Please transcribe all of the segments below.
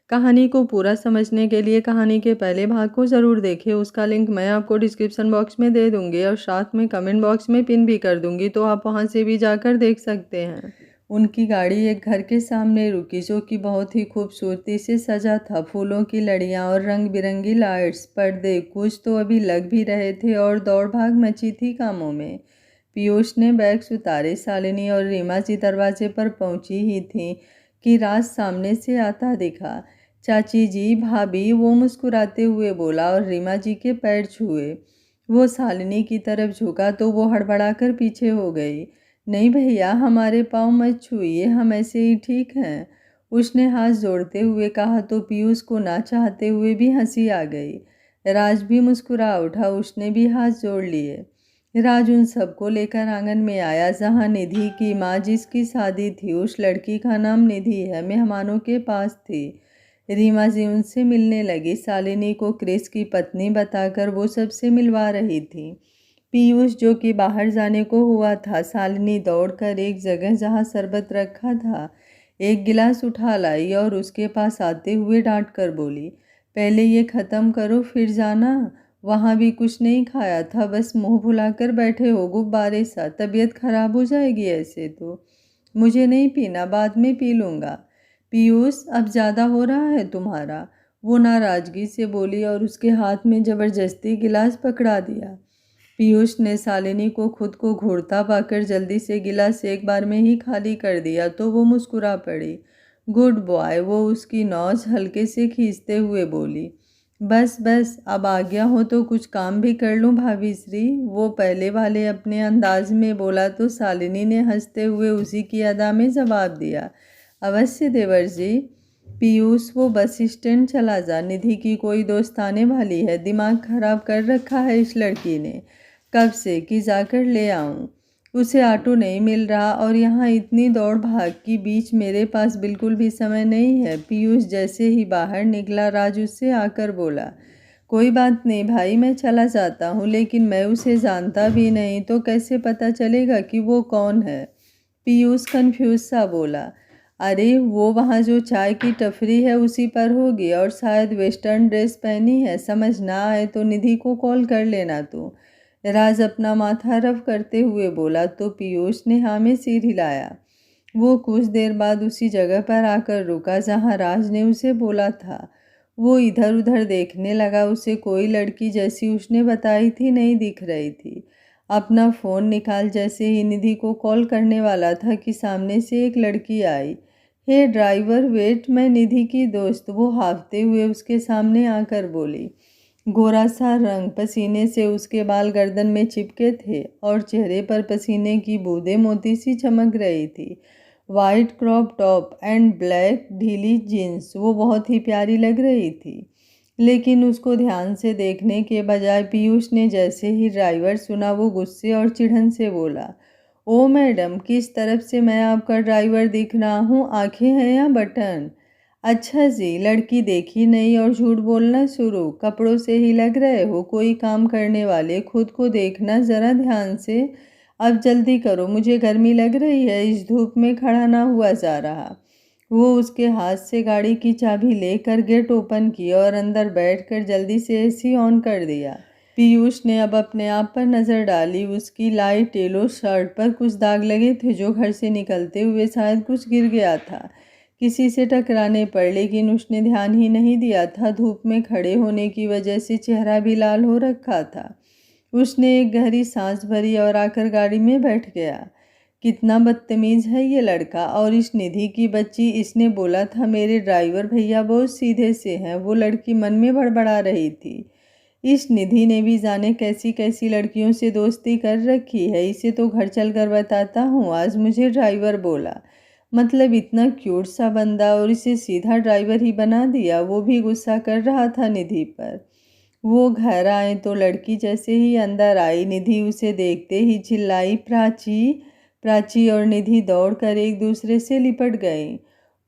कहानी को पूरा समझने के लिए कहानी के पहले भाग को ज़रूर देखें। उसका लिंक मैं आपको डिस्क्रिप्शन बॉक्स में दे दूँगी और साथ में कमेंट बॉक्स में पिन भी कर दूँगी, तो आप वहाँ से भी जाकर देख सकते हैं। उनकी गाड़ी एक घर के सामने रुकी जो कि बहुत ही खूबसूरती से सजा था। फूलों की लड़ियाँ और रंग बिरंगी लाइट्स, पर्दे कुछ तो अभी लग भी रहे थे और दौड़ भाग मची थी कामों में। पीयूष ने बैग्स उतारे। शालिनी और रीमा जी दरवाजे पर पहुंची ही थी कि राज सामने से आता दिखा। चाची जी, भाभी, वो मुस्कुराते हुए बोला और रीमा जी के पैर छुए। वो शालिनी की तरफ झुका तो वो हड़बड़ाकर पीछे हो गई। नहीं भैया, हमारे पाँव मत छुइए, हम ऐसे ही ठीक हैं, उसने हाथ जोड़ते हुए कहा तो पीयूष को ना चाहते हुए भी हंसी आ गई। राज भी मुस्कुरा उठा, उसने भी हाथ जोड़ लिए। राज उन सबको लेकर आंगन में आया जहां निधि की माँ, जिसकी शादी थी, उस लड़की का नाम निधि है, मेहमानों के पास थी। रीमा जी उनसे मिलने लगी। शालिनी को क्रिस की पत्नी बताकर वो सबसे मिलवा रही थी। पीयूष जो कि बाहर जाने को हुआ था, शालिनी दौड़कर एक जगह जहां शरबत रखा था एक गिलास उठा लाई और उसके पास आते हुए डांट कर बोली, पहले ये ख़त्म करो फिर जाना। वहाँ भी कुछ नहीं खाया था, बस मुंह फुलाकर बैठे हो गुब्बारे सा, तबीयत खराब हो जाएगी ऐसे तो। मुझे नहीं पीना, बाद में पी लूँगा। पीयूष, अब ज़्यादा हो रहा है तुम्हारा, वो नाराज़गी से बोली और उसके हाथ में ज़बरदस्ती गिलास पकड़ा दिया। पीयूष ने शालिनी को खुद को घूरता पाकर जल्दी से गिलास एक बार में ही खाली कर दिया तो वो मुस्कुरा पड़ी। गुड बॉय, वो उसकी नौज हल्के से खींचते हुए बोली। बस बस, अब आ गया हो तो कुछ काम भी कर लूं भाभी श्री, वो पहले वाले अपने अंदाज में बोला तो शालिनी ने हंसते हुए उसी की अदा में जवाब दिया, अवश्य देवर जी। पीयूष, वो बस स्टैंड चला जा, निधि की कोई दोस्त आने वाली है, दिमाग खराब कर रखा है इस लड़की ने, कब से कि जाकर ले आऊं। उसे ऑटो नहीं मिल रहा और यहाँ इतनी दौड़ भाग की बीच मेरे पास बिल्कुल भी समय नहीं है। पीयूष जैसे ही बाहर निकला, राज उससे आकर बोला, कोई बात नहीं भाई, मैं चला जाता हूँ, लेकिन मैं उसे जानता भी नहीं तो कैसे पता चलेगा कि वो कौन है। पीयूष कंफ्यूज सा बोला, अरे वो वहाँ जो चाय की टपरी है उसी पर होगी और शायद वेस्टर्न ड्रेस पहनी है, समझ ना आए तो निधि को कॉल कर लेना तू। राज अपना माथा रफ करते हुए बोला तो पीयूष ने हाँ में सिर हिलाया। वो कुछ देर बाद उसी जगह पर आकर रुका जहाँ राज ने उसे बोला था। वो इधर उधर देखने लगा, उसे कोई लड़की जैसी उसने बताई थी नहीं दिख रही थी। अपना फ़ोन निकाल जैसे ही निधि को कॉल करने वाला था कि सामने से एक लड़की आई। हे ड्राइवर वेट, मैं निधि की दोस्त, वो हाँफते हुए उसके सामने आकर बोली। गोरा सा रंग, पसीने से उसके बाल गर्दन में चिपके थे और चेहरे पर पसीने की बूंदें मोती सी चमक रही थी। White crop top and black ढीली जीन्स, वो बहुत ही प्यारी लग रही थी। लेकिन उसको ध्यान से देखने के बजाय पीयूष ने जैसे ही ड्राइवर सुना, वो गुस्से और चिढ़न से बोला, ओ मैडम, किस तरफ से मैं आपका ड्राइवर दिख रहा हूँ, आंखें हैं या बटन? अच्छा जी, लड़की देखी नहीं और झूठ बोलना शुरू, कपड़ों से ही लग रहे हो कोई काम करने वाले, खुद को देखना ज़रा ध्यान से। अब जल्दी करो, मुझे गर्मी लग रही है, इस धूप में खड़ा ना हुआ जा रहा। वो उसके हाथ से गाड़ी की चाबी लेकर गेट ओपन किया और अंदर बैठकर जल्दी से एसी ऑन कर दिया। पीयूष ने अब अपने आप पर नज़र डाली। उसकी लाइट येलो शर्ट पर कुछ दाग लगे थे जो घर से निकलते हुए शायद कुछ गिर गया था किसी से टकराने पर, लेकिन उसने ध्यान ही नहीं दिया था। धूप में खड़े होने की वजह से चेहरा भी लाल हो रखा था। उसने एक गहरी सांस भरी और आकर गाड़ी में बैठ गया। कितना बदतमीज है ये लड़का, और इस निधि की बच्ची, इसने बोला था मेरे ड्राइवर भैया बहुत सीधे से हैं, वो लड़की मन में बड़बड़ा रही थी। इस निधि ने भी जाने कैसी कैसी लड़कियों से दोस्ती कर रखी है, इसे तो घर चलकर बताता हूँ। आज मुझे ड्राइवर बोला, मतलब इतना क्यूट सा बंदा, और इसे सीधा ड्राइवर ही बना दिया। वो भी गुस्सा कर रहा था निधि पर। वो घर आए तो लड़की जैसे ही अंदर आई, निधि उसे देखते ही चिल्लाई, प्राची। प्राची और निधि दौड़कर एक दूसरे से लिपट गई।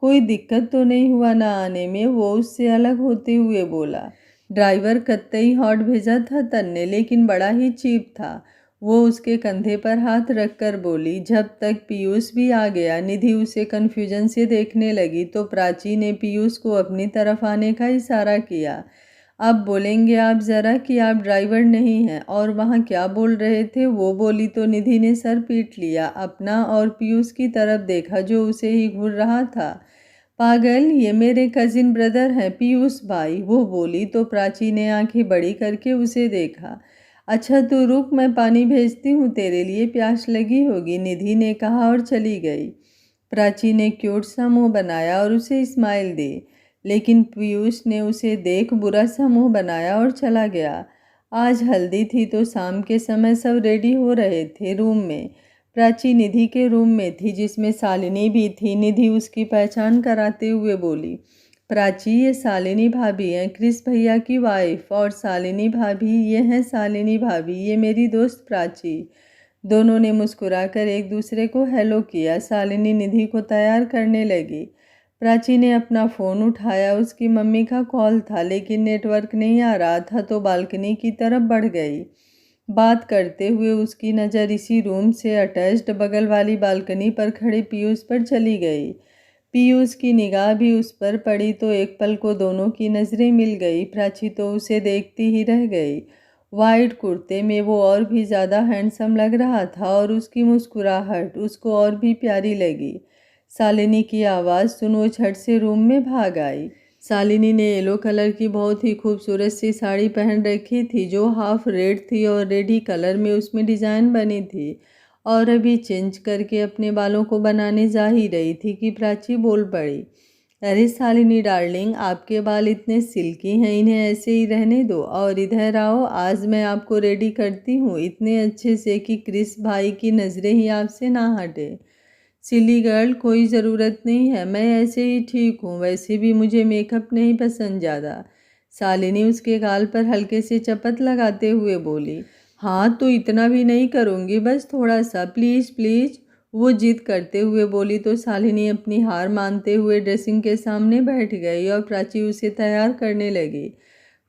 कोई दिक्कत तो नहीं हुआ ना आने में, वो उससे अलग होते हुए बोला। ड्राइवर कत्तई हॉट भेजा था तन ने, लेकिन बड़ा ही चीप था। वो उसके कंधे पर हाथ रखकर बोली। जब तक पीयूष भी आ गया, निधि उसे कन्फ्यूजन से देखने लगी तो प्राची ने पीयूष को अपनी तरफ आने का इशारा किया। अब बोलेंगे आप ज़रा कि आप ड्राइवर नहीं हैं, और वहाँ क्या बोल रहे थे, वो बोली तो निधि ने सर पीट लिया अपना और पीयूष की तरफ देखा जो उसे ही घूर रहा था। पागल, ये मेरे कजिन ब्रदर हैं, पीयूष भाई, वो बोली तो प्राची ने आंखें बड़ी करके उसे देखा। अच्छा तो रुक, मैं पानी भेजती हूँ तेरे लिए, प्यास लगी होगी, निधि ने कहा और चली गई। प्राची ने क्यूट सा मुंह बनाया और उसे स्माइल दी, लेकिन पीयूष ने उसे देख बुरा सा मुंह बनाया और चला गया। आज हल्दी थी तो शाम के समय सब रेडी हो रहे थे। रूम में प्राची निधि के रूम में थी, जिसमें शालिनी भी थी। निधि उसकी पहचान कराते हुए बोली, प्राची ये शालिनी भाभी हैं, क्रिस भैया की वाइफ, और शालिनी भाभी ये हैं शालिनी भाभी, ये मेरी दोस्त प्राची। दोनों ने मुस्कुराकर एक दूसरे को हेलो किया। शालिनी निधि को तैयार करने लगी। प्राची ने अपना फ़ोन उठाया। उसकी मम्मी का कॉल था, लेकिन नेटवर्क नहीं आ रहा था तो बालकनी की तरफ बढ़ गई। बात करते हुए उसकी नज़र इसी रूम से अटैच्ड बगल वाली बालकनी पर खड़े पीयूष पर चली गई। पीयूष की निगाह भी उस पर पड़ी तो एक पल को दोनों की नज़रें मिल गई। प्राची तो उसे देखती ही रह गई। वाइट कुर्ते में वो और भी ज़्यादा हैंडसम लग रहा था और उसकी मुस्कुराहट उसको और भी प्यारी लगी। शालिनी की आवाज़ सुन वो झट से रूम में भाग आई। शालिनी ने येलो कलर की बहुत ही खूबसूरत सी साड़ी पहन रखी थी, जो हाफ रेड थी और रेडी कलर में उसमें डिज़ाइन बनी थी, और अभी चेंज करके अपने बालों को बनाने जा ही रही थी कि प्राची बोल पड़ी, अरे शालिनी डार्लिंग, आपके बाल इतने सिल्की हैं, इन्हें ऐसे ही रहने दो और इधर आओ, आज मैं आपको रेडी करती हूँ इतने अच्छे से कि क्रिस भाई की नज़रें ही आपसे ना हटे। सिली गर्ल, कोई ज़रूरत नहीं है, मैं ऐसे ही ठीक हूँ, वैसे भी मुझे मेकअप नहीं पसंद ज़्यादा। शालिनी उसके गाल पर हल्के से चपत लगाते हुए बोली, हाँ तो इतना भी नहीं करूँगी, बस थोड़ा सा, प्लीज़ प्लीज़, वो जिद करते हुए बोली तो शालिनी अपनी हार मानते हुए ड्रेसिंग के सामने बैठ गई और प्राची उसे तैयार करने लगी।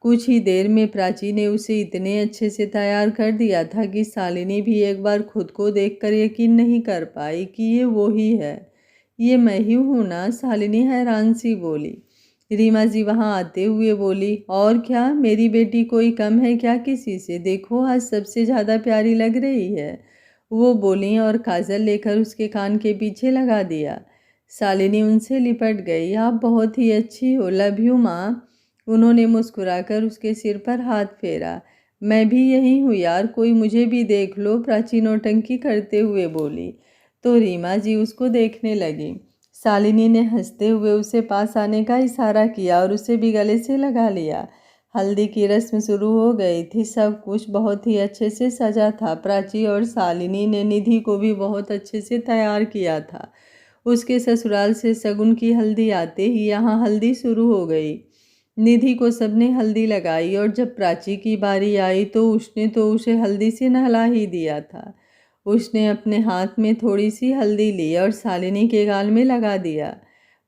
कुछ ही देर में प्राची ने उसे इतने अच्छे से तैयार कर दिया था कि शालिनी भी एक बार खुद को देखकर यकीन नहीं कर पाई कि ये वो ही है। ये मैं ही हूँ ना, शालिनी हैरान सी बोली। रीमा जी वहाँ आते हुए बोली, और क्या मेरी बेटी कोई कम है क्या किसी से, देखो आज सबसे ज़्यादा प्यारी लग रही है, वो बोली और काजल लेकर उसके कान के पीछे लगा दिया। शालिनी उनसे लिपट गई, आप बहुत ही अच्छी हो, लव यू माँ। उन्होंने मुस्कुराकर उसके सिर पर हाथ फेरा। मैं भी यही हूँ यार, कोई मुझे भी देख लो, प्राची नौटंकी करते हुए बोली तो रीमा जी उसको देखने लगी। शालिनी ने हंसते हुए उसे पास आने का इशारा किया और उसे भी गले से लगा लिया। हल्दी की रस्म शुरू हो गई थी। सब कुछ बहुत ही अच्छे से सजा था। प्राची और शालिनी ने निधि को भी बहुत अच्छे से तैयार किया था। उसके ससुराल से शगुन की हल्दी आते ही यहाँ हल्दी शुरू हो गई। निधि को सबने हल्दी लगाई और जब प्राची की बारी आई तो उसने उसे हल्दी से नहला ही दिया था। उसने अपने हाथ में थोड़ी सी हल्दी ली और शालिनी के गाल में लगा दिया।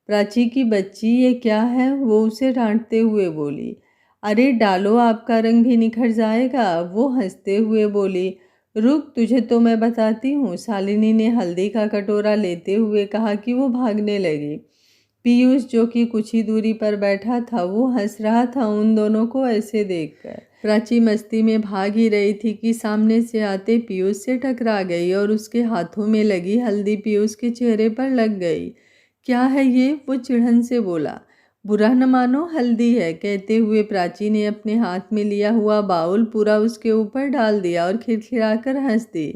प्राची की बच्ची, ये क्या है, वो उसे डांटते हुए बोली। अरे डालो, आपका रंग भी निखर जाएगा, वो हंसते हुए बोली। रुक, तुझे तो मैं बताती हूँ, शालिनी ने हल्दी का कटोरा लेते हुए कहा कि वो भागने लगी। पीयूष जो कि कुछ ही दूरी पर बैठा था, वो हंस रहा था उन दोनों को ऐसे देखकर। प्राची मस्ती में भाग ही रही थी कि सामने से आते पीयूष से टकरा गई और उसके हाथों में लगी हल्दी पीयूष के चेहरे पर लग गई। क्या है ये, वो चिढ़न से बोला। बुरा न मानो, हल्दी है, कहते हुए प्राची ने अपने हाथ में लिया हुआ बाउल पूरा उसके ऊपर डाल दिया और खिलखिलाकर हंस दी।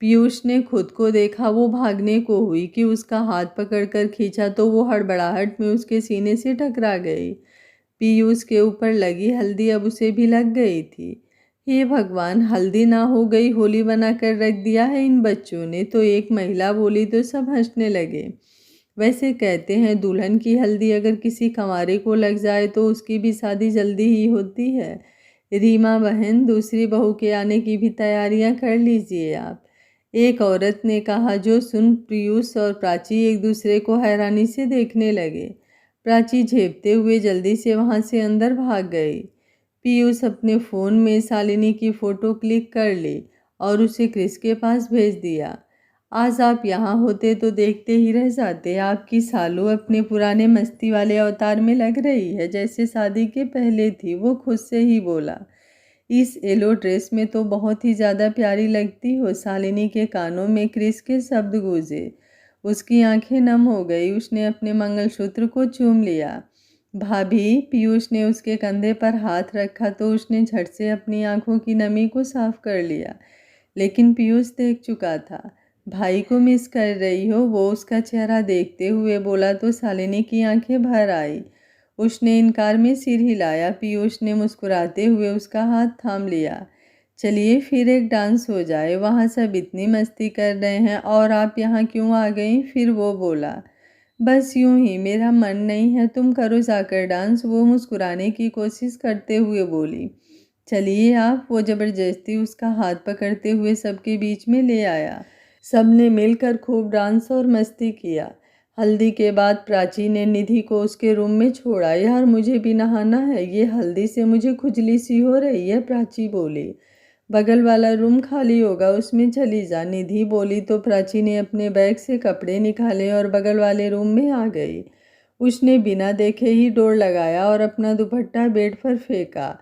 पीयूष ने खुद को देखा, वो भागने को हुई कि उसका हाथ पकड़कर खींचा तो वो हड़बड़ाहट में उसके सीने से टकरा गई। पीयूष के ऊपर लगी हल्दी अब उसे भी लग गई थी। हे भगवान, हल्दी ना हो गई, होली बनाकर रख दिया है इन बच्चों ने, तो एक महिला बोली तो सब हंसने लगे। वैसे कहते हैं दुल्हन की हल्दी अगर किसी कंवारे को लग जाए तो उसकी भी शादी जल्दी ही होती है। रीमा बहन, दूसरी बहू के आने की भी तैयारियां कर लीजिए आप, एक औरत ने कहा, जो सुन पीयूष और प्राची एक दूसरे को हैरानी से देखने लगे। प्राची झेपते हुए जल्दी से वहां से अंदर भाग गई। पीयूष अपने फ़ोन में शालिनी की फ़ोटो क्लिक कर ली और उसे क्रिस के पास भेज दिया। आज आप यहाँ होते तो देखते ही रह जाते। आपकी सालू अपने पुराने मस्ती वाले अवतार में लग रही है, जैसे शादी के पहले थी, वो खुद से ही बोला। इस येलो ड्रेस में तो बहुत ही ज़्यादा प्यारी लगती हो। शालिनी के कानों में क्रिस के शब्द गूंजे। उसकी आंखें नम हो गई। उसने अपने मंगलसूत्र को चूम लिया। भाभी, पीयूष ने उसके कंधे पर हाथ रखा तो उसने झट से अपनी आंखों की नमी को साफ कर लिया, लेकिन पीयूष देख चुका था। भाई को मिस कर रही हो? वो उसका चेहरा देखते हुए बोला तो शालिनी की आंखें भर आई। उसने इनकार में सिर हिलाया। पीयूष ने मुस्कुराते हुए उसका हाथ थाम लिया। चलिए फिर एक डांस हो जाए, वहाँ सब इतनी मस्ती कर रहे हैं और आप यहाँ क्यों आ गई? फिर वो बोला, बस यूं ही, मेरा मन नहीं है, तुम करो जाकर डांस। वो मुस्कुराने की कोशिश करते हुए बोली, चलिए आप। वो जबरदस्ती उसका हाथ पकड़ते हुए सबके बीच में ले आया। सबने मिलकर खूब डांस और मस्ती किया। हल्दी के बाद प्राची ने निधि को उसके रूम में छोड़ा। यार मुझे भी नहाना है, ये हल्दी से मुझे खुजली सी हो रही है, प्राची बोली। बगल वाला रूम खाली होगा, उसमें चली जा, निधि बोली तो प्राची ने अपने बैग से कपड़े निकाले और बगल वाले रूम में आ गई। उसने बिना देखे ही डोर लगाया और अपना दुपट्टा बेड पर फेंका।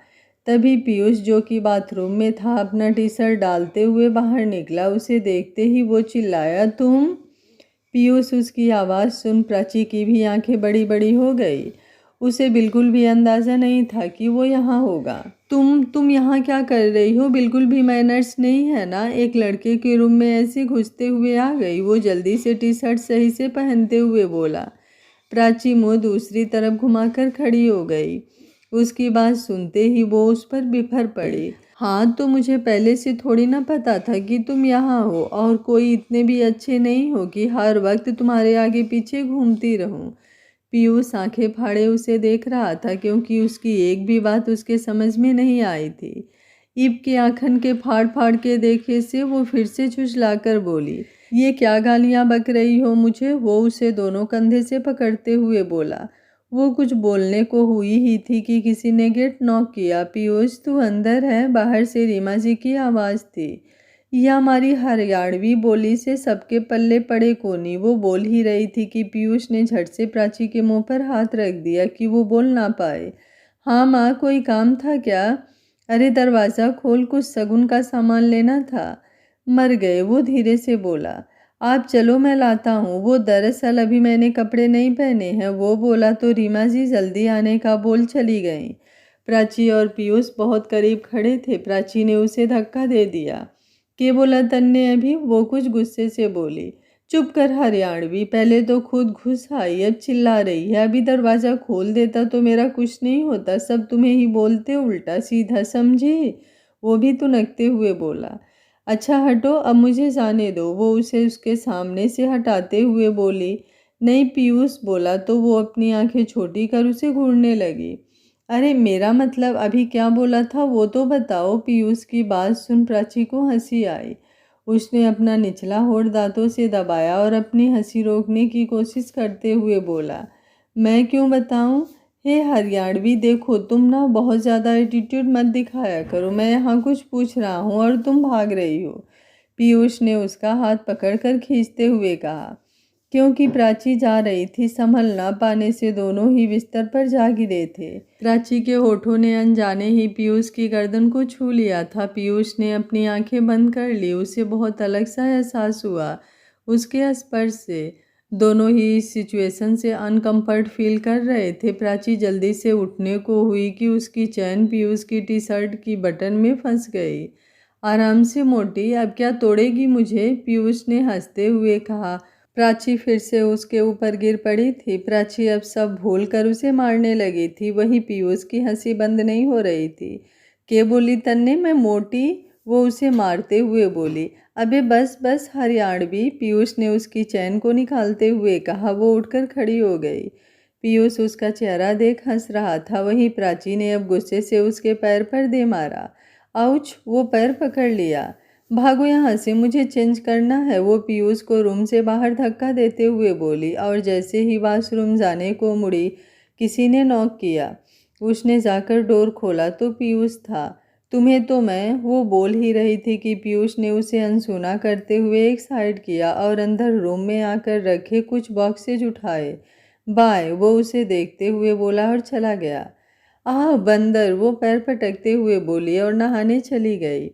तभी पीयूष, जो कि बाथरूम में था, अपना टी शर्ट डालते हुए बाहर निकला। उसे देखते ही वो चिल्लाया, तुम? पीयूष उसकी आवाज़ सुन प्राची की भी आंखें बड़ी बड़ी हो गई। उसे बिल्कुल भी अंदाज़ा नहीं था कि वो यहाँ होगा। तुम यहाँ क्या कर रही हो? बिल्कुल भी मैनर्स नहीं है ना? एक लड़के के रूम में ऐसे घुसते हुए आ गई। वो जल्दी से टी शर्ट सही से पहनते हुए बोला। प्राची मुँह दूसरी तरफ घुमाकर खड़ी हो गई। उसकी बात सुनते ही वो उस पर बिफर पड़ी। हाँ, तो मुझे पहले से थोड़ी ना पता था कि तुम यहाँ हो, और कोई इतने भी अच्छे नहीं हो कि हर वक्त तुम्हारे आगे पीछे घूमती रहूं। पीयूष आंखें फाड़े उसे देख रहा था, क्योंकि उसकी एक भी बात उसके समझ में नहीं आई थी। ईब के आँखन के फाड़ फाड़ के देखे से वो फिर से झुठलाकर बोली, ये क्या गालियाँ बक रही हो मुझे? वो उसे दोनों कंधे से पकड़ते हुए बोला। वो कुछ बोलने को हुई ही थी कि किसी ने गेट नॉक किया। पीयूष, तू अंदर है? बाहर से रीमा जी की आवाज़ थी। यह हमारी हरियाणवी बोली से सबके पल्ले पड़े कोनी। वो बोल ही रही थी कि पीयूष ने झट से प्राची के मुंह पर हाथ रख दिया कि वो बोल ना पाए। हाँ माँ, कोई काम था क्या? अरे दरवाज़ा खोल, कुछ शगुन का सामान लेना था। मर गए, वो धीरे से बोला। आप चलो, मैं लाता हूँ। वो दरअसल अभी मैंने कपड़े नहीं पहने हैं, वो बोला तो रीमा जी जल्दी आने का बोल चली गईं। प्राची और पीयूष बहुत करीब खड़े थे। प्राची ने उसे धक्का दे दिया। के बोला तन्ने अभी? वो कुछ गुस्से से बोली। चुप कर हरियाणवी, पहले तो खुद घुस आई, अब चिल्ला रही है। अभी दरवाज़ा खोल देता तो मेरा कुछ नहीं होता, सब तुम्हें ही बोलते उल्टा सीधा, समझी? वो भी तुनकते हुए बोला। अच्छा हटो, अब मुझे जाने दो। वो उसे उसके सामने से हटाते हुए बोली। नहीं, पीयूष बोला तो वो अपनी आंखें छोटी कर उसे घूरने लगी। अरे मेरा मतलब अभी क्या बोला था वो तो बताओ। पीयूष की बात सुन प्राची को हंसी आई। उसने अपना निचला होठ दांतों से दबाया और अपनी हंसी रोकने की कोशिश करते हुए बोला, मैं क्यों बताऊं? हे हरियाणवी, देखो तुम ना बहुत ज़्यादा एटीट्यूड मत दिखाया करो। मैं यहाँ कुछ पूछ रहा हूँ और तुम भाग रही हो। पीयूष ने उसका हाथ पकड़कर खींचते हुए कहा। क्योंकि प्राची जा रही थी, संभल ना पाने से दोनों ही बिस्तर पर जा गिरे थे। प्राची के होठों ने अनजाने ही पीयूष की गर्दन को छू लिया था। पीयूष ने अपनी आंखें बंद कर ली। उसे बहुत अलग सा एहसास हुआ उसके स्पर्श से। दोनों ही इस सिचुएशन से अनकम्फर्ट फील कर रहे थे। प्राची जल्दी से उठने को हुई कि उसकी चैन पीयूष की टी शर्ट की बटन में फंस गई। आराम से मोटी, अब क्या तोड़ेगी मुझे? पीयूष ने हंसते हुए कहा। प्राची फिर से उसके ऊपर गिर पड़ी थी। प्राची अब सब भूल कर उसे मारने लगी थी। वहीं पीयूष की हंसी बंद नहीं हो रही थी। के बोली तन्ने, मैं मोटी? वो उसे मारते हुए बोली। अबे बस बस हरियाणवी, पीयूष ने उसकी चैन को निकालते हुए कहा। वो उठकर खड़ी हो गई। पीयूष उसका चेहरा देख हंस रहा था। वहीं प्राची ने अब गुस्से से उसके पैर पर दे मारा। आउच! वो पैर पकड़ लिया। भागो यहाँ से, मुझे चेंज करना है। वो पीयूष को रूम से बाहर धक्का देते हुए बोली और जैसे ही वॉशरूम जाने को मुड़ी, किसी ने नॉक किया। उसने जाकर डोर खोला तो पीयूष था। तुम्हें तो मैं वो बोल ही रही थी कि पीयूष ने उसे अनसुना करते हुए एक साइड किया और अंदर रूम में आकर रखे कुछ बॉक्सेज उठाए। बाय, वो उसे देखते हुए बोला और चला गया। आह बंदर, वो पैर पटकते हुए बोली और नहाने चली गई।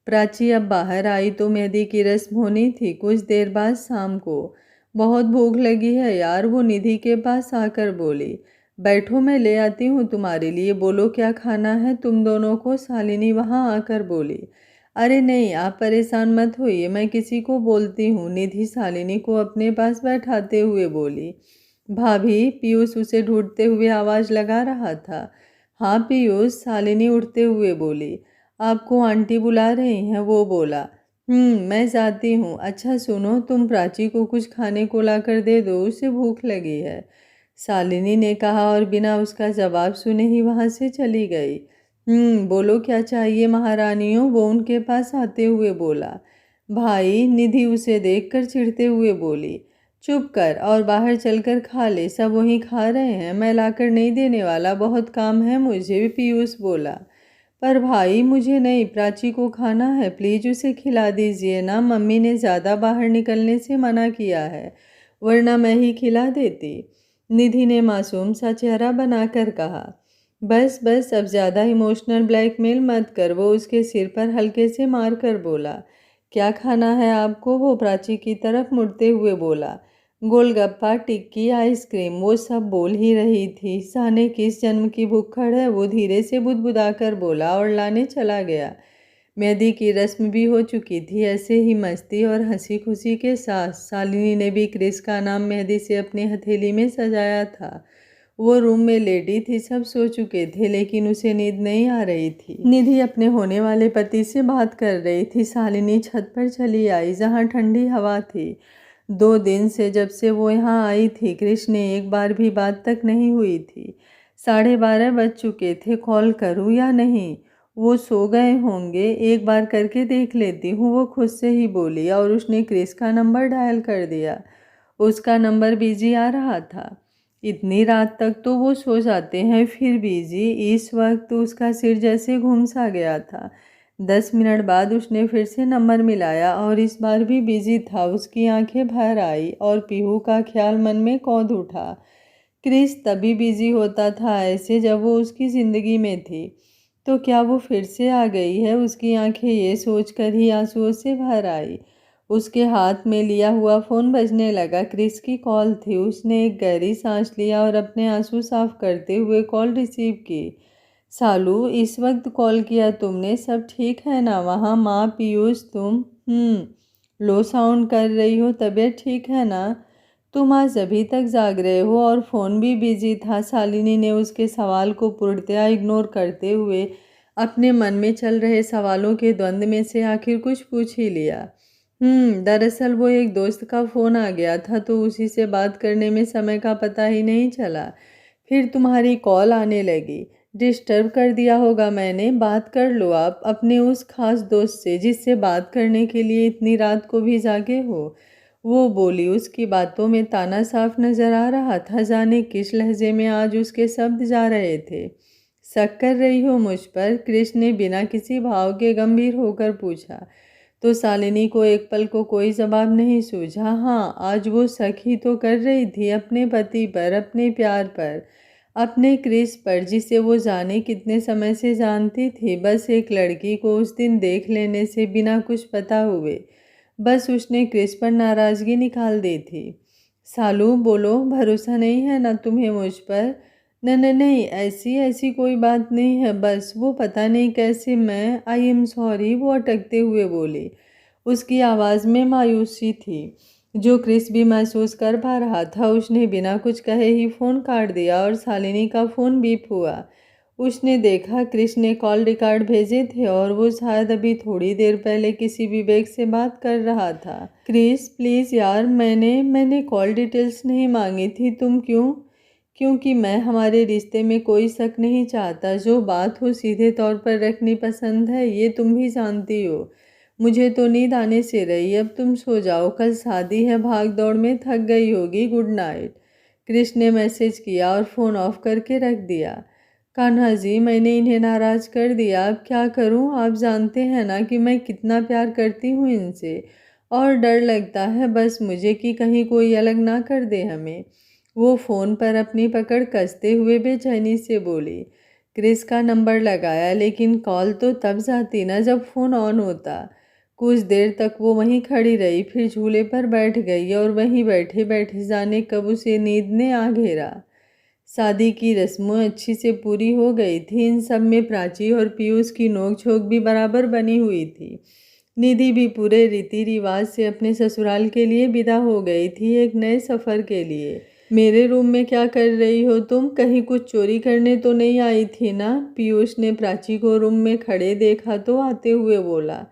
प्राची अब बाहर आई तो मेहंदी की रस्म होनी थी कुछ देर बाद शाम को। बहुत भूख लगी है यार, वो निधि के पास आकर बोली। बैठो, मैं ले आती हूँ तुम्हारे लिए, बोलो क्या खाना है तुम दोनों को, शालिनी वहाँ आकर बोली। अरे नहीं, आप परेशान मत होइए, मैं किसी को बोलती हूँ, निधि शालिनी को अपने पास बैठाते हुए बोली। भाभी, पीयूष उसे ढूंढते हुए आवाज़ लगा रहा था। हाँ पीयूष, शालिनी उठते हुए बोली। आपको आंटी बुला रही हैं, वो बोला। मैं जाती हूँ। अच्छा सुनो, तुम प्राची को कुछ खाने को लाकर दे दो, उसे भूख लगी है, शालिनी ने कहा और बिना उसका जवाब सुने ही वहाँ से चली गई। बोलो क्या चाहिए महारानियों, वो उनके पास आते हुए बोला। भाई, निधि उसे देखकर चिढ़ते हुए बोली। चुप कर और बाहर चलकर खा ले, सब वहीं खा रहे हैं, मैं लाकर नहीं देने वाला, बहुत काम है मुझे, भी पीयूष बोला। पर भाई मुझे नहीं, प्राची को खाना है, प्लीज उसे खिला दीजिए ना, मम्मी ने ज़्यादा बाहर निकलने से मना किया है, वरना मैं ही खिला देती, निधि ने मासूम सा चेहरा बनाकर कहा। बस बस, अब ज़्यादा इमोशनल ब्लैकमेल मत कर, वो उसके सिर पर हल्के से मार कर बोला। क्या खाना है आपको, वो प्राची की तरफ मुड़ते हुए बोला। गोलगप्पा, टिक्की, आइसक्रीम, वो सब बोल ही रही थी। जाने किस जन्म की भुक्खड़ है, वो धीरे से बुदबुदाकर बोला और लाने चला गया। मेहंदी की रस्म भी हो चुकी थी। ऐसे ही मस्ती और हंसी खुशी के साथ शालिनी ने भी क्रिस का नाम मेहंदी से अपनी हथेली में सजाया था। वो रूम में लेटी थी, सब सो चुके थे लेकिन उसे नींद नहीं आ रही थी। निधि अपने होने वाले पति से बात कर रही थी। शालिनी छत पर चली आई जहाँ ठंडी हवा थी। 2 दिन से जब से वो यहाँ आई थी, क्रिश ने एक बार भी बात तक नहीं हुई थी। 12:30 बज चुके थे, कॉल करूँ या नहीं, वो सो गए होंगे, एक बार करके देख लेती हूँ, वो खुद से ही बोली और उसने क्रिस का नंबर डायल कर दिया। उसका नंबर बिजी आ रहा था। इतनी रात तक तो वो सो जाते हैं, फिर बिजी, इस वक्त उसका सिर जैसे घूम सा गया था। 10 मिनट बाद उसने फिर से नंबर मिलाया और इस बार भी बिजी था। उसकी आंखें भर आई और पीहू का ख्याल मन में कौंध उठा। क्रिस तभी बिजी होता था ऐसे जब वो उसकी ज़िंदगी में थी। तो क्या वो फिर से आ गई है, उसकी आंखें ये सोचकर ही आंसुओं से भर आई। उसके हाथ में लिया हुआ फ़ोन बजने लगा। क्रिस की कॉल थी। उसने एक गहरी सांस लिया और अपने आंसू साफ करते हुए कॉल रिसीव की। सालू, इस वक्त कॉल किया तुमने, सब ठीक है ना वहाँ, माँ, पीयूष, तुम? लो साउंड कर रही हो, तबीयत ठीक है ना? तुम आज अभी तक जाग रहे हो और फ़ोन भी बिजी था। शालिनी ने उसके सवाल को पूर्णतया इग्नोर करते हुए अपने मन में चल रहे सवालों के द्वंद्व में से आखिर कुछ पूछ ही लिया। दरअसल वो एक दोस्त का फ़ोन आ गया था तो उसी से बात करने में समय का पता ही नहीं चला। फिर तुम्हारी कॉल आने लगी। डिस्टर्ब कर दिया होगा मैंने, बात कर लो आप अपने उस खास दोस्त से जिससे बात करने के लिए इतनी रात को भी जागे हो, वो बोली। उसकी बातों में ताना साफ नजर आ रहा था, जाने किस लहजे में आज उसके शब्द जा रहे थे। शक कर रही हो मुझ पर? कृष्ण ने बिना किसी भाव के गंभीर होकर पूछा। तो शालिनी को एक पल को कोई जवाब नहीं सूझा। हाँ, आज वो शक ही तो कर रही थी अपने पति पर, अपने प्यार पर, अपने क्रिस पर, जिसे वो जाने कितने समय से जानती थी। बस एक लड़की को उस दिन देख लेने से, बिना कुछ पता हुए, बस उसने क्रिस पर नाराज़गी निकाल दी थी। सालू, बोलो, भरोसा नहीं है ना तुम्हें मुझ पर? नहीं, ऐसी ऐसी कोई बात नहीं है, बस वो पता नहीं कैसे मैं, आई एम सॉरी, वो अटकते हुए बोली। उसकी आवाज़ में मायूसी थी जो क्रिस भी महसूस कर पा रहा था। उसने बिना कुछ कहे ही फ़ोन काट दिया और शालिनी का फ़ोन बीप हुआ। उसने देखा क्रिस ने कॉल रिकॉर्ड भेजे थे और वो शायद अभी थोड़ी देर पहले किसी विवेक से बात कर रहा था। क्रिस प्लीज़ यार, मैंने कॉल डिटेल्स नहीं मांगी थी, तुम क्यों? क्योंकि मैं हमारे रिश्ते में कोई शक नहीं चाहता, जो बात हो सीधे तौर पर रखनी पसंद है, ये तुम भी जानती हो। मुझे तो नींद आने से रही, अब तुम सो जाओ, कल शादी है, भाग दौड़ में थक गई होगी, गुड नाइट। क्रिस ने मैसेज किया और फ़ोन ऑफ करके रख दिया। कान्हा जी, मैंने इन्हें नाराज कर दिया, अब क्या करूं? आप जानते हैं ना कि मैं कितना प्यार करती हूँ इनसे, और डर लगता है बस मुझे कि कहीं कोई अलग ना कर दे हमें। वो फ़ोन पर अपनी पकड़ कसते हुए बेचैनी से बोली। क्रिस का नंबर लगाया, लेकिन कॉल तो तब जाती ना जब फ़ोन ऑन होता। कुछ देर तक वो वहीं खड़ी रही, फिर झूले पर बैठ गई और वहीं बैठे बैठे जाने कब उसे नींद ने आ घेरा। शादी की रस्में अच्छी से पूरी हो गई थी। इन सब में प्राची और पीयूष की नोक-झोंक भी बराबर बनी हुई थी। निधि भी पूरे रीति रिवाज से अपने ससुराल के लिए विदा हो गई थी, एक नए सफ़र के लिए। मेरे रूम में क्या कर रही हो तुम? कहीं कुछ चोरी करने तो नहीं आई थी ना? पीयूष ने प्राची को रूम में खड़े देखा तो आते हुए बोला।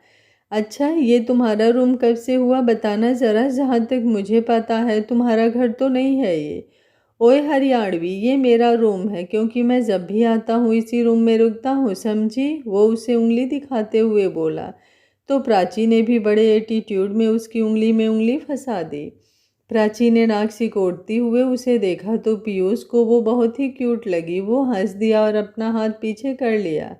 अच्छा, ये तुम्हारा रूम कब से हुआ बताना ज़रा। जहाँ तक मुझे पता है तुम्हारा घर तो नहीं है ये। ओए हरियाणवी, ये मेरा रूम है, क्योंकि मैं जब भी आता हूँ इसी रूम में रुकता हूँ, समझी? वो उसे उंगली दिखाते हुए बोला। तो प्राची ने भी बड़े एटीट्यूड में उसकी उंगली में उंगली फंसा दी। प्राची ने नाक सिकोड़ती हुए उसे देखा तो पीयूष को वो बहुत ही क्यूट लगी। वो हंस दिया और अपना हाथ पीछे कर लिया।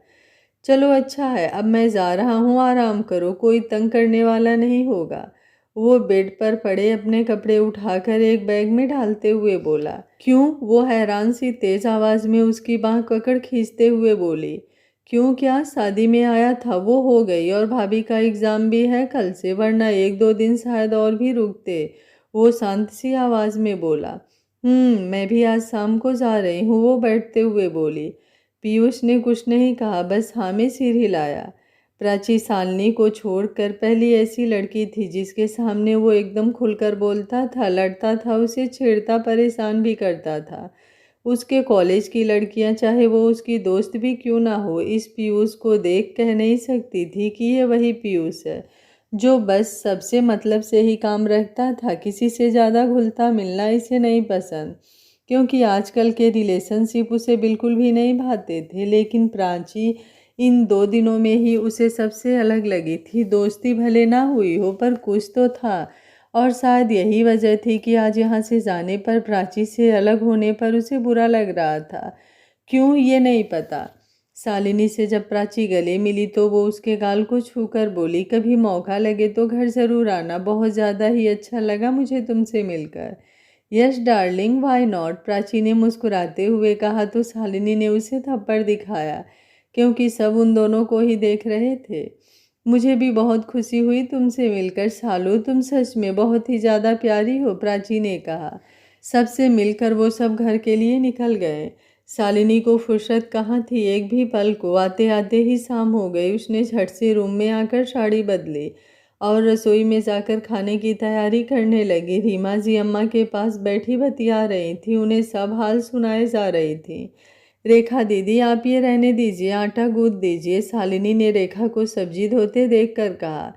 चलो अच्छा है, अब मैं जा रहा हूँ, आराम करो, कोई तंग करने वाला नहीं होगा। वो बेड पर पड़े अपने कपड़े उठाकर एक बैग में डालते हुए बोला। क्यों? वो हैरान सी तेज आवाज में उसकी बांह पकड़ खींचते हुए बोली। क्यों क्या? शादी में आया था, वो हो गई, और भाभी का एग्जाम भी है कल से, वरना एक दो दिन शायद और भी रुकते। वो शांत सी आवाज में बोला। मैं भी आज शाम को जा रही हूँ, वो बैठते हुए बोली। पीयूष ने कुछ नहीं कहा, बस हाँ में सिर हिलाया। प्राची शालिनी को छोड़कर पहली ऐसी लड़की थी जिसके सामने वो एकदम खुलकर बोलता था, लड़ता था, उसे छेड़ता, परेशान भी करता था। उसके कॉलेज की लड़कियां, चाहे वो उसकी दोस्त भी क्यों ना हो, इस पीयूष को देख कह नहीं सकती थी कि ये वही पीयूष है जो बस सबसे मतलब से ही काम रखता था। किसी से ज़्यादा घुलता मिलना इसे नहीं पसंद, क्योंकि आजकल के रिलेशनशिप उसे बिल्कुल भी नहीं भाते थे। लेकिन प्राची इन 2 दिनों में ही उसे सबसे अलग लगी थी। दोस्ती भले ना हुई हो, पर कुछ तो था, और शायद यही वजह थी कि आज यहाँ से जाने पर, प्राची से अलग होने पर उसे बुरा लग रहा था। क्यों, ये नहीं पता। शालिनी से जब प्राची गले मिली तो वो उसके गाल को छूकर बोली, कभी मौका लगे तो घर ज़रूर आना, बहुत ज़्यादा ही अच्छा लगा मुझे तुमसे मिलकर। Yes darling, why not, Prachi ने मुस्कुराते हुए कहा तो शालिनी ने उसे थप्पड़ दिखाया, क्योंकि सब उन दोनों को ही देख रहे थे। मुझे भी बहुत खुशी हुई तुमसे मिलकर शालू, तुम सच में बहुत ही ज़्यादा प्यारी हो, प्राची ने कहा। सबसे मिलकर वो सब घर के लिए निकल गए। शालिनी को फुर्सत कहाँ थी एक भी पल को। आते आते ही शाम हो गई। उसने झट से रूम में आकर साड़ी बदली और रसोई में जाकर खाने की तैयारी करने लगी। रीमा जी अम्मा के पास बैठी बतिया रही थी, उन्हें सब हाल सुनाए जा रही थी। रेखा दीदी, आप ये रहने दीजिए, आटा गूंथ दीजिए, शालिनी ने रेखा को सब्जी धोते देखकर कहा।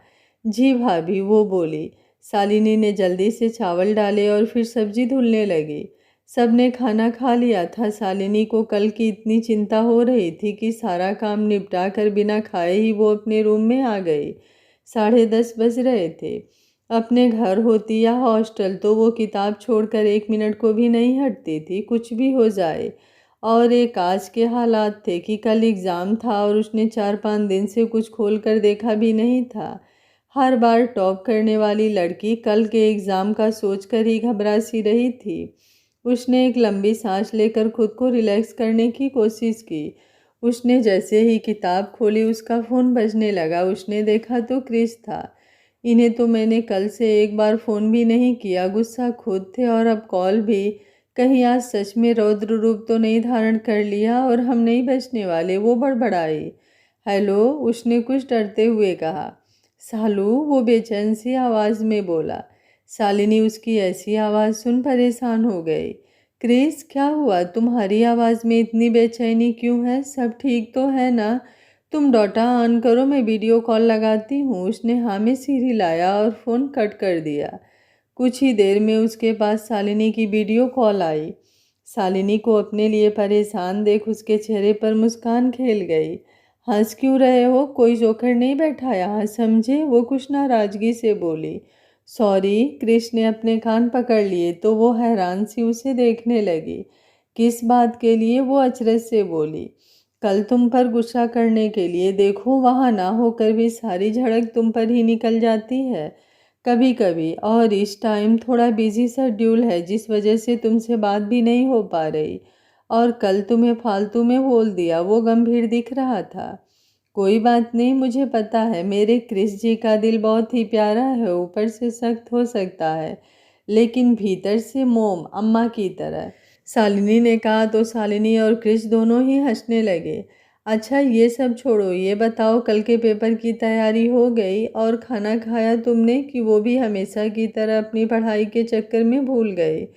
जी भाभी, वो बोली। शालिनी ने जल्दी से चावल डाले और फिर सब्जी धुलने लगी। सबने खाना खा लिया था। शालिनी को कल की इतनी चिंता हो रही थी कि सारा काम निपटा कर बिना खाए ही वो अपने रूम में आ गई। 10:30 बज रहे थे। अपने घर होती या हॉस्टल तो वो किताब छोड़कर 1 मिनट को भी नहीं हटती थी, कुछ भी हो जाए। और एक आज के हालात थे कि कल एग्ज़ाम था और उसने 4-5 दिन से कुछ खोल कर देखा भी नहीं था। हर बार टॉप करने वाली लड़की कल के एग्ज़ाम का सोचकर ही घबरा सी रही थी। उसने एक लंबी सांस लेकर खुद को रिलैक्स करने की कोशिश की। उसने जैसे ही किताब खोली उसका फ़ोन बजने लगा। उसने देखा तो क्रिस था। इन्हें तो मैंने कल से एक बार फ़ोन भी नहीं किया, गुस्सा खुद थे, और अब कॉल भी। कहीं आज सच में रौद्र रूप तो नहीं धारण कर लिया और हम नहीं बचने वाले? वो बड़बड़ाई। हेलो, उसने कुछ डरते हुए कहा। सालू, वो बेचैन सी आवाज़ में बोला। शालिनी उसकी ऐसी आवाज़ सुन परेशान हो गई। क्रिस, क्या हुआ? तुम्हारी आवाज़ में इतनी बेचैनी क्यों है? सब ठीक तो है ना? तुम डाटा ऑन करो, मैं वीडियो कॉल लगाती हूँ। उसने हाँ में सिर हिलाया और फ़ोन कट कर दिया। कुछ ही देर में उसके पास शालिनी की वीडियो कॉल आई। शालिनी को अपने लिए परेशान देख उसके चेहरे पर मुस्कान खेल गई। हंस क्यों रहे हो? कोई जोकर नहीं बैठा यहाँ, समझे? वो कुछ नाराज़गी से बोली। सॉरी, क्रिश ने अपने कान पकड़ लिए तो वो हैरान सी उसे देखने लगी। किस बात के लिए? वो अचरज से बोली। कल तुम पर गुस्सा करने के लिए। देखो वहाँ ना होकर भी सारी झड़क तुम पर ही निकल जाती है कभी कभी। और इस टाइम थोड़ा बिजी शेड्यूल है जिस वजह से तुमसे बात भी नहीं हो पा रही। और कल तुम्हें फालतू में बोल दिया, वो गंभीर दिख रहा था। कोई बात नहीं, मुझे पता है मेरे क्रिस जी का दिल बहुत ही प्यारा है। ऊपर से सख्त हो सकता है लेकिन भीतर से मोम अम्मा की तरह। शालिनी ने कहा तो शालिनी और क्रिस दोनों ही हंसने लगे। अच्छा ये सब छोड़ो, ये बताओ कल के पेपर की तैयारी हो गई और खाना खाया तुमने कि वो भी हमेशा की तरह अपनी पढ़ाई के चक्कर में भूल गए?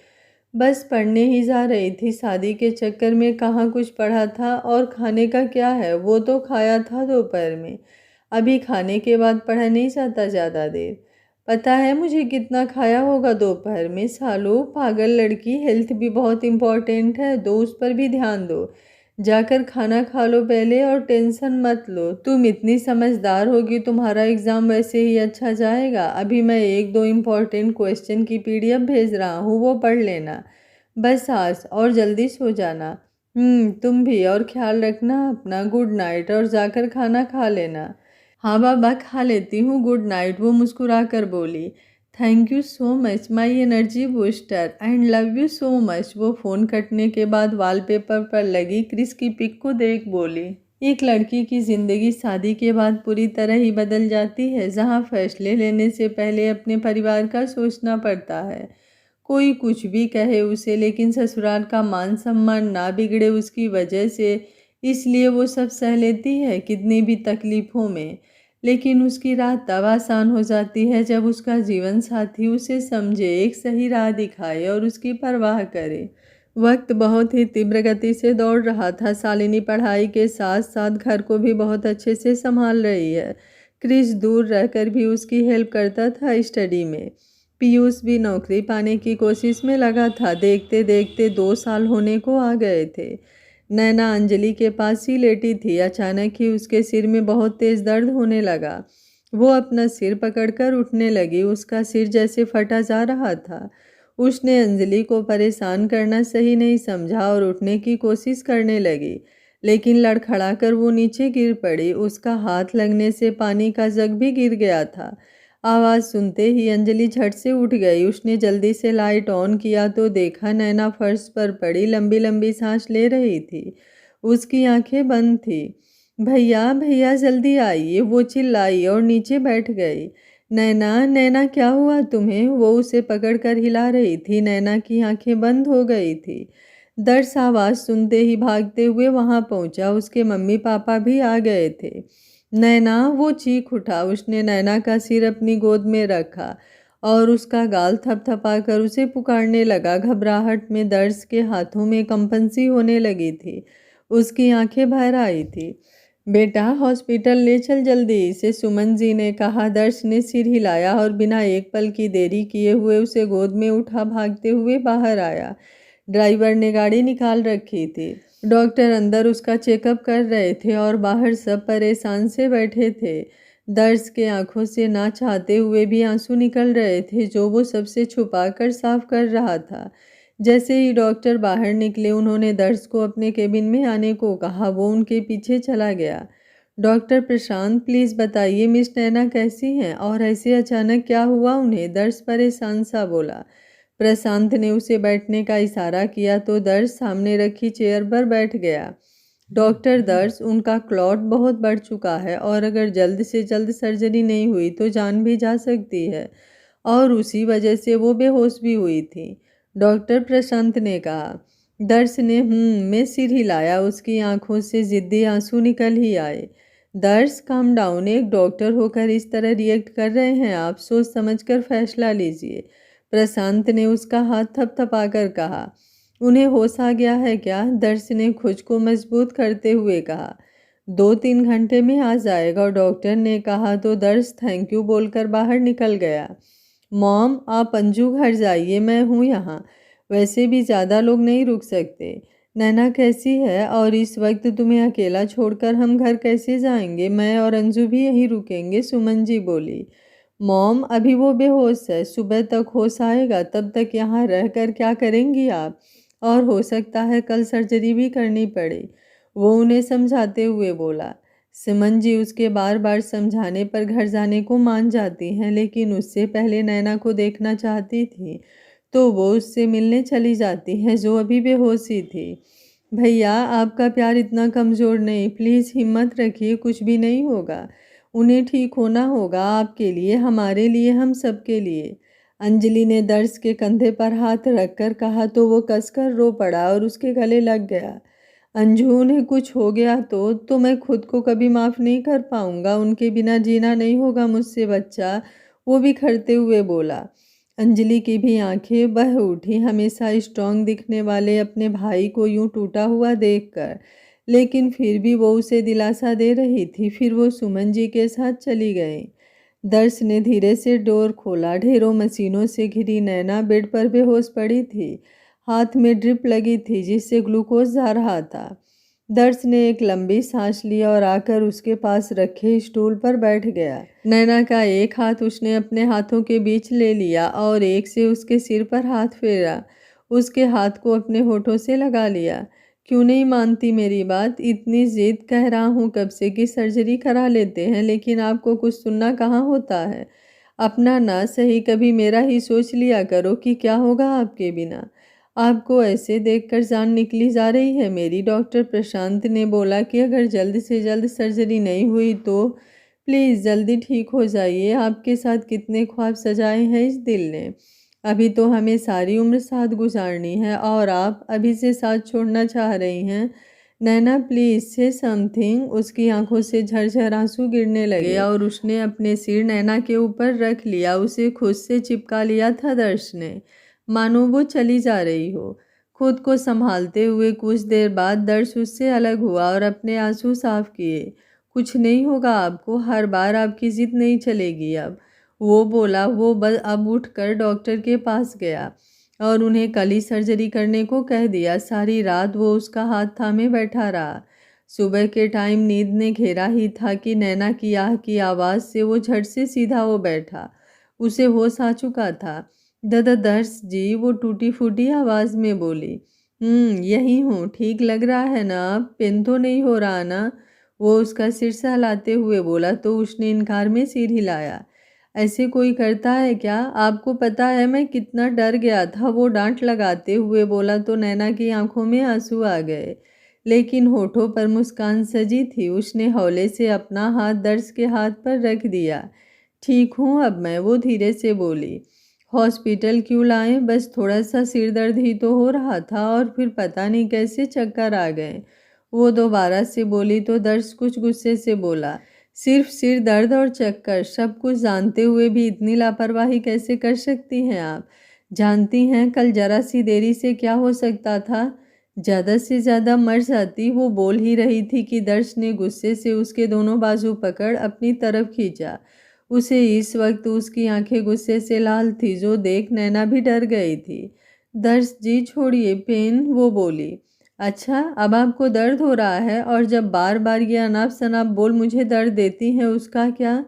बस पढ़ने ही जा रही थी, शादी के चक्कर में कहाँ कुछ पढ़ा था। और खाने का क्या है, वो तो खाया था दोपहर में। अभी खाने के बाद पढ़ा नहीं जाता ज़्यादा देर। पता है मुझे कितना खाया होगा दोपहर में। सालो पागल लड़की, हेल्थ भी बहुत इम्पोर्टेंट है, दो उस पर भी ध्यान दो। जाकर खाना खा लो पहले और टेंशन मत लो। तुम इतनी समझदार होगी, तुम्हारा एग्ज़ाम वैसे ही अच्छा जाएगा। अभी मैं एक दो इम्पोर्टेंट क्वेश्चन की पीडीएफ भेज रहा हूँ, वो पढ़ लेना बस आज, और जल्दी सो जाना। तुम भी, और ख्याल रखना अपना। गुड नाइट, और जाकर खाना खा लेना। हाँ बाबा, खा लेती हूँ, गुड नाइट, वो मुस्कुरा कर बोली। Thank you so much my energy booster and love you so much. वो फ़ोन कटने के बाद वॉलपेपर पर लगी क्रिस की पिक को देख बोली। एक लड़की की ज़िंदगी शादी के बाद पूरी तरह ही बदल जाती है, जहाँ फैसले लेने से पहले अपने परिवार का सोचना पड़ता है। कोई कुछ भी कहे उसे, लेकिन ससुराल का मान सम्मान ना बिगड़े उसकी वजह से, इसलिए वो सब सह लेती है कितनी भी तकलीफ़ों में। लेकिन उसकी राह तब आसान हो जाती है जब उसका जीवन साथी उसे समझे, एक सही राह दिखाए और उसकी परवाह करे। वक्त बहुत ही तीव्र गति से दौड़ रहा था। शालिनी पढ़ाई के साथ साथ घर को भी बहुत अच्छे से संभाल रही है। क्रिस दूर रहकर भी उसकी हेल्प करता था स्टडी में। पीयूष भी नौकरी पाने की कोशिश में लगा था। देखते देखते 2 साल होने को आ गए थे। नैना अंजलि के पास ही लेटी थी। अचानक ही उसके सिर में बहुत तेज दर्द होने लगा। वो अपना सिर पकड़कर उठने लगी। उसका सिर जैसे फटा जा रहा था। उसने अंजलि को परेशान करना सही नहीं समझा और उठने की कोशिश करने लगी, लेकिन लड़खड़ाकर वो नीचे गिर पड़ी। उसका हाथ लगने से पानी का जग भी गिर गया था। आवाज़ सुनते ही अंजलि झट से उठ गई। उसने जल्दी से लाइट ऑन किया तो देखा नैना फर्श पर पड़ी लंबी लंबी सांस ले रही थी। उसकी आंखें बंद थी। भैया भैया जल्दी आइए, वो चिल्लाई और नीचे बैठ गई। नैना नैना क्या हुआ तुम्हें? वो उसे पकड़कर हिला रही थी। नैना की आंखें बंद हो गई थी। दर्श आवाज़ सुनते ही भागते हुए वहां पहुंचा। उसके मम्मी पापा भी आ गए थे। नैना, वो चीख उठा। उसने नैना का सिर अपनी गोद में रखा और उसका गाल थपथपाकर उसे पुकारने लगा। घबराहट में दर्श के हाथों में कंपन सी होने लगी थी। उसकी आंखें भर आई थी। बेटा हॉस्पिटल ले चल जल्दी से, सुमन जी ने कहा। दर्श ने सिर हिलाया और बिना एक पल की देरी किए हुए उसे गोद में उठा भागते हुए बाहर आया। ड्राइवर ने गाड़ी निकाल रखी थी। डॉक्टर अंदर उसका चेकअप कर रहे थे और बाहर सब परेशान से बैठे थे। दर्श के आंखों से ना चाहते हुए भी आंसू निकल रहे थे, जो वो सबसे छुपा कर साफ कर रहा था। जैसे ही डॉक्टर बाहर निकले, उन्होंने दर्श को अपने केबिन में आने को कहा। वो उनके पीछे चला गया। डॉक्टर प्रशांत, प्लीज़ बताइए मिस नैना कैसी हैं और ऐसे अचानक क्या हुआ उन्हें? दर्श परेशान सा बोला। प्रशांत ने उसे बैठने का इशारा किया तो दर्श सामने रखी चेयर पर बैठ गया। डॉक्टर, दर्श, उनका क्लॉट बहुत बढ़ चुका है और अगर जल्द से जल्द सर्जरी नहीं हुई तो जान भी जा सकती है, और उसी वजह से वो बेहोश भी हुई थी, डॉक्टर प्रशांत ने कहा। दर्श ने में सिर हिलाया। उसकी आंखों से जिद्दी आंसू निकल ही आए। दर्श, काम डाउन। एक डॉक्टर होकर इस तरह रिएक्ट कर रहे हैं आप? सोच समझकर फैसला लीजिए। प्रशांत ने उसका हाथ थपथपाकर कहा। उन्हें होश आ गया है क्या? दर्श ने खुद को मजबूत करते हुए कहा। 2-3 घंटे में आ जाएगा, डॉक्टर ने कहा तो दर्श थैंक यू बोलकर बाहर निकल गया। मॉम, आप अंजू घर जाइए, मैं हूँ यहाँ। वैसे भी ज़्यादा लोग नहीं रुक सकते। नैना कैसी है? और इस वक्त तुम्हें अकेला छोड़कर हम घर कैसे जाएंगे? मैं और अंजू भी यहीं रुकेंगे, सुमन जी बोली। मॉम, अभी वो बेहोश है, सुबह तक होश आएगा, तब तक यहाँ रहकर क्या करेंगी आप? और हो सकता है कल सर्जरी भी करनी पड़े, वो उन्हें समझाते हुए बोला। सुमन जी उसके बार बार समझाने पर घर जाने को मान जाती हैं, लेकिन उससे पहले नैना को देखना चाहती थी तो वो उससे मिलने चली जाती हैं, जो अभी बेहोशी थी। भैया आपका प्यार इतना कमज़ोर नहीं, प्लीज़ हिम्मत रखिए, कुछ भी नहीं होगा। उन्हें ठीक होना होगा, आपके लिए, हमारे लिए, हम सबके लिए। अंजलि ने दर्श के कंधे पर हाथ रखकर कहा तो वो कसकर रो पड़ा और उसके गले लग गया। अंजू उन्हें कुछ हो गया तो मैं खुद को कभी माफ़ नहीं कर पाऊंगा, उनके बिना जीना नहीं होगा मुझसे बच्चा, वो भी खड़ते हुए बोला। अंजलि की भी आंखें बह उठी हमेशा स्ट्रांग दिखने वाले अपने भाई को यूं टूटा हुआ देखकर, लेकिन फिर भी वो उसे दिलासा दे रही थी। फिर वो सुमन जी के साथ चली गई। दर्श ने धीरे से डोर खोला। ढेरों मशीनों से घिरी नैना बेड पर बेहोश पड़ी थी। हाथ में ड्रिप लगी थी जिससे ग्लूकोज जा रहा था। दर्श ने एक लंबी सांस ली और आकर उसके पास रखे स्टूल पर बैठ गया। नैना का एक हाथ उसने अपने हाथों के बीच ले लिया और एक से उसके सिर पर हाथ फेरा। उसके हाथ को अपने होठों से लगा लिया। क्यों नहीं मानती मेरी बात? इतनी जिद कह रहा हूँ कब से कि सर्जरी करा लेते हैं, लेकिन आपको कुछ सुनना कहाँ होता है। अपना ना सही कभी मेरा ही सोच लिया करो कि क्या होगा आपके बिना। आपको ऐसे देखकर जान निकली जा रही है मेरी। डॉक्टर प्रशांत ने बोला कि अगर जल्द से जल्द सर्जरी नहीं हुई तो प्लीज़ जल्दी ठीक हो जाइए। आपके साथ कितने ख्वाब सजाए हैं इस दिल ने। अभी तो हमें सारी उम्र साथ गुजारनी है और आप अभी से साथ छोड़ना चाह रही हैं। नैना प्लीज़ से समथिंग। उसकी आंखों से झरझर आंसू गिरने लगे और उसने अपने सिर नैना के ऊपर रख लिया। उसे खुद से चिपका लिया था दर्श ने, मानो वो चली जा रही हो। खुद को संभालते हुए कुछ देर बाद दर्श उससे अलग हुआ और अपने आंसू साफ किए। कुछ नहीं होगा आपको, हर बार आपकी जिद नहीं चलेगी अब, वो बोला। वो बस अब उठकर डॉक्टर के पास गया और उन्हें कल ही सर्जरी करने को कह दिया। सारी रात वो उसका हाथ थामे बैठा रहा। सुबह के टाइम नींद ने घेरा ही था कि नैना की आह की आवाज़ से वो झट से सीधा हो बैठा। उसे होश आ चुका था। दादा दर्श जी, वो टूटी फूटी आवाज़ में बोली। यही हूँ, ठीक लग रहा है ना? अब पेन तो नहीं हो रहा ना? वो उसका सिर सहलाते हुए बोला तो उसने इनकार में सिर हिलाया। ऐसे कोई करता है क्या? आपको पता है मैं कितना डर गया था, वो डांट लगाते हुए बोला तो नैना की आंखों में आंसू आ गए, लेकिन होठों पर मुस्कान सजी थी। उसने हौले से अपना हाथ दर्श के हाथ पर रख दिया। ठीक हूँ अब मैं, वो धीरे से बोली। हॉस्पिटल क्यों लाएं? बस थोड़ा सा सिर दर्द ही तो हो रहा था और फिर पता नहीं कैसे चक्कर आ गए, वो दोबारा से बोली तो दर्श कुछ गुस्से से बोला। सिर्फ सिर दर्द और चक्कर, सब कुछ जानते हुए भी इतनी लापरवाही कैसे कर सकती हैं आप? जानती हैं कल जरा सी देरी से क्या हो सकता था? ज़्यादा से ज़्यादा मर जाती। वो बोल ही रही थी कि दर्श ने गुस्से से उसके दोनों बाजू पकड़ अपनी तरफ खींचा। उसे इस वक्त उसकी आंखें गुस्से से लाल थी, जो देख नैना भी डर गई थी। दर्श जी छोड़िए पेन, वो बोली। अच्छा अब आपको दर्द हो रहा है, और जब बार बार ये अनाप शनाप बोल मुझे दर्द देती हैं उसका क्या?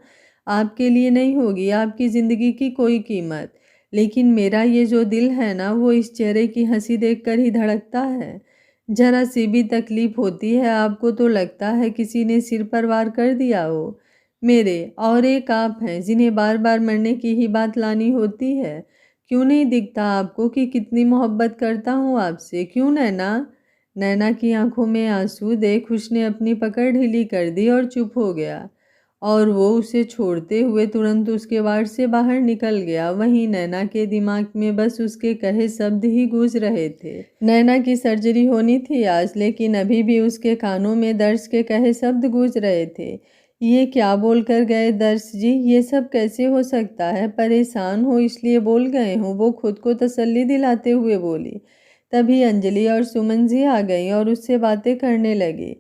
आपके लिए नहीं होगी आपकी ज़िंदगी की कोई कीमत, लेकिन मेरा ये जो दिल है ना, वो इस चेहरे की हंसी देखकर ही धड़कता है। जरा सी भी तकलीफ होती है आपको तो लगता है किसी ने सिर पर वार कर दिया हो मेरे। और एक आप हैं जिन्हें बार बार मरने की ही बात लानी होती है। क्यों नहीं दिखता आपको कि कितनी मोहब्बत करता हूँ आपसे? क्यों नैना? नैना की आंखों में आंसू देख उसने अपनी पकड़ ढीली कर दी और चुप हो गया, और वो उसे छोड़ते हुए तुरंत उसके वार्ड से बाहर निकल गया। वहीं नैना के दिमाग में बस उसके कहे शब्द ही गूंज रहे थे। नैना की सर्जरी होनी थी आज, लेकिन अभी भी उसके कानों में दर्श के कहे शब्द गूंज रहे थे। ये क्या बोल कर गए दर्श जी? ये सब कैसे हो सकता है? परेशान हो इसलिए बोल गए हो, वो खुद को तसल्ली दिलाते हुए बोली। तभी अंजलि और सुमन जी आ गई और उससे बातें करने लगी।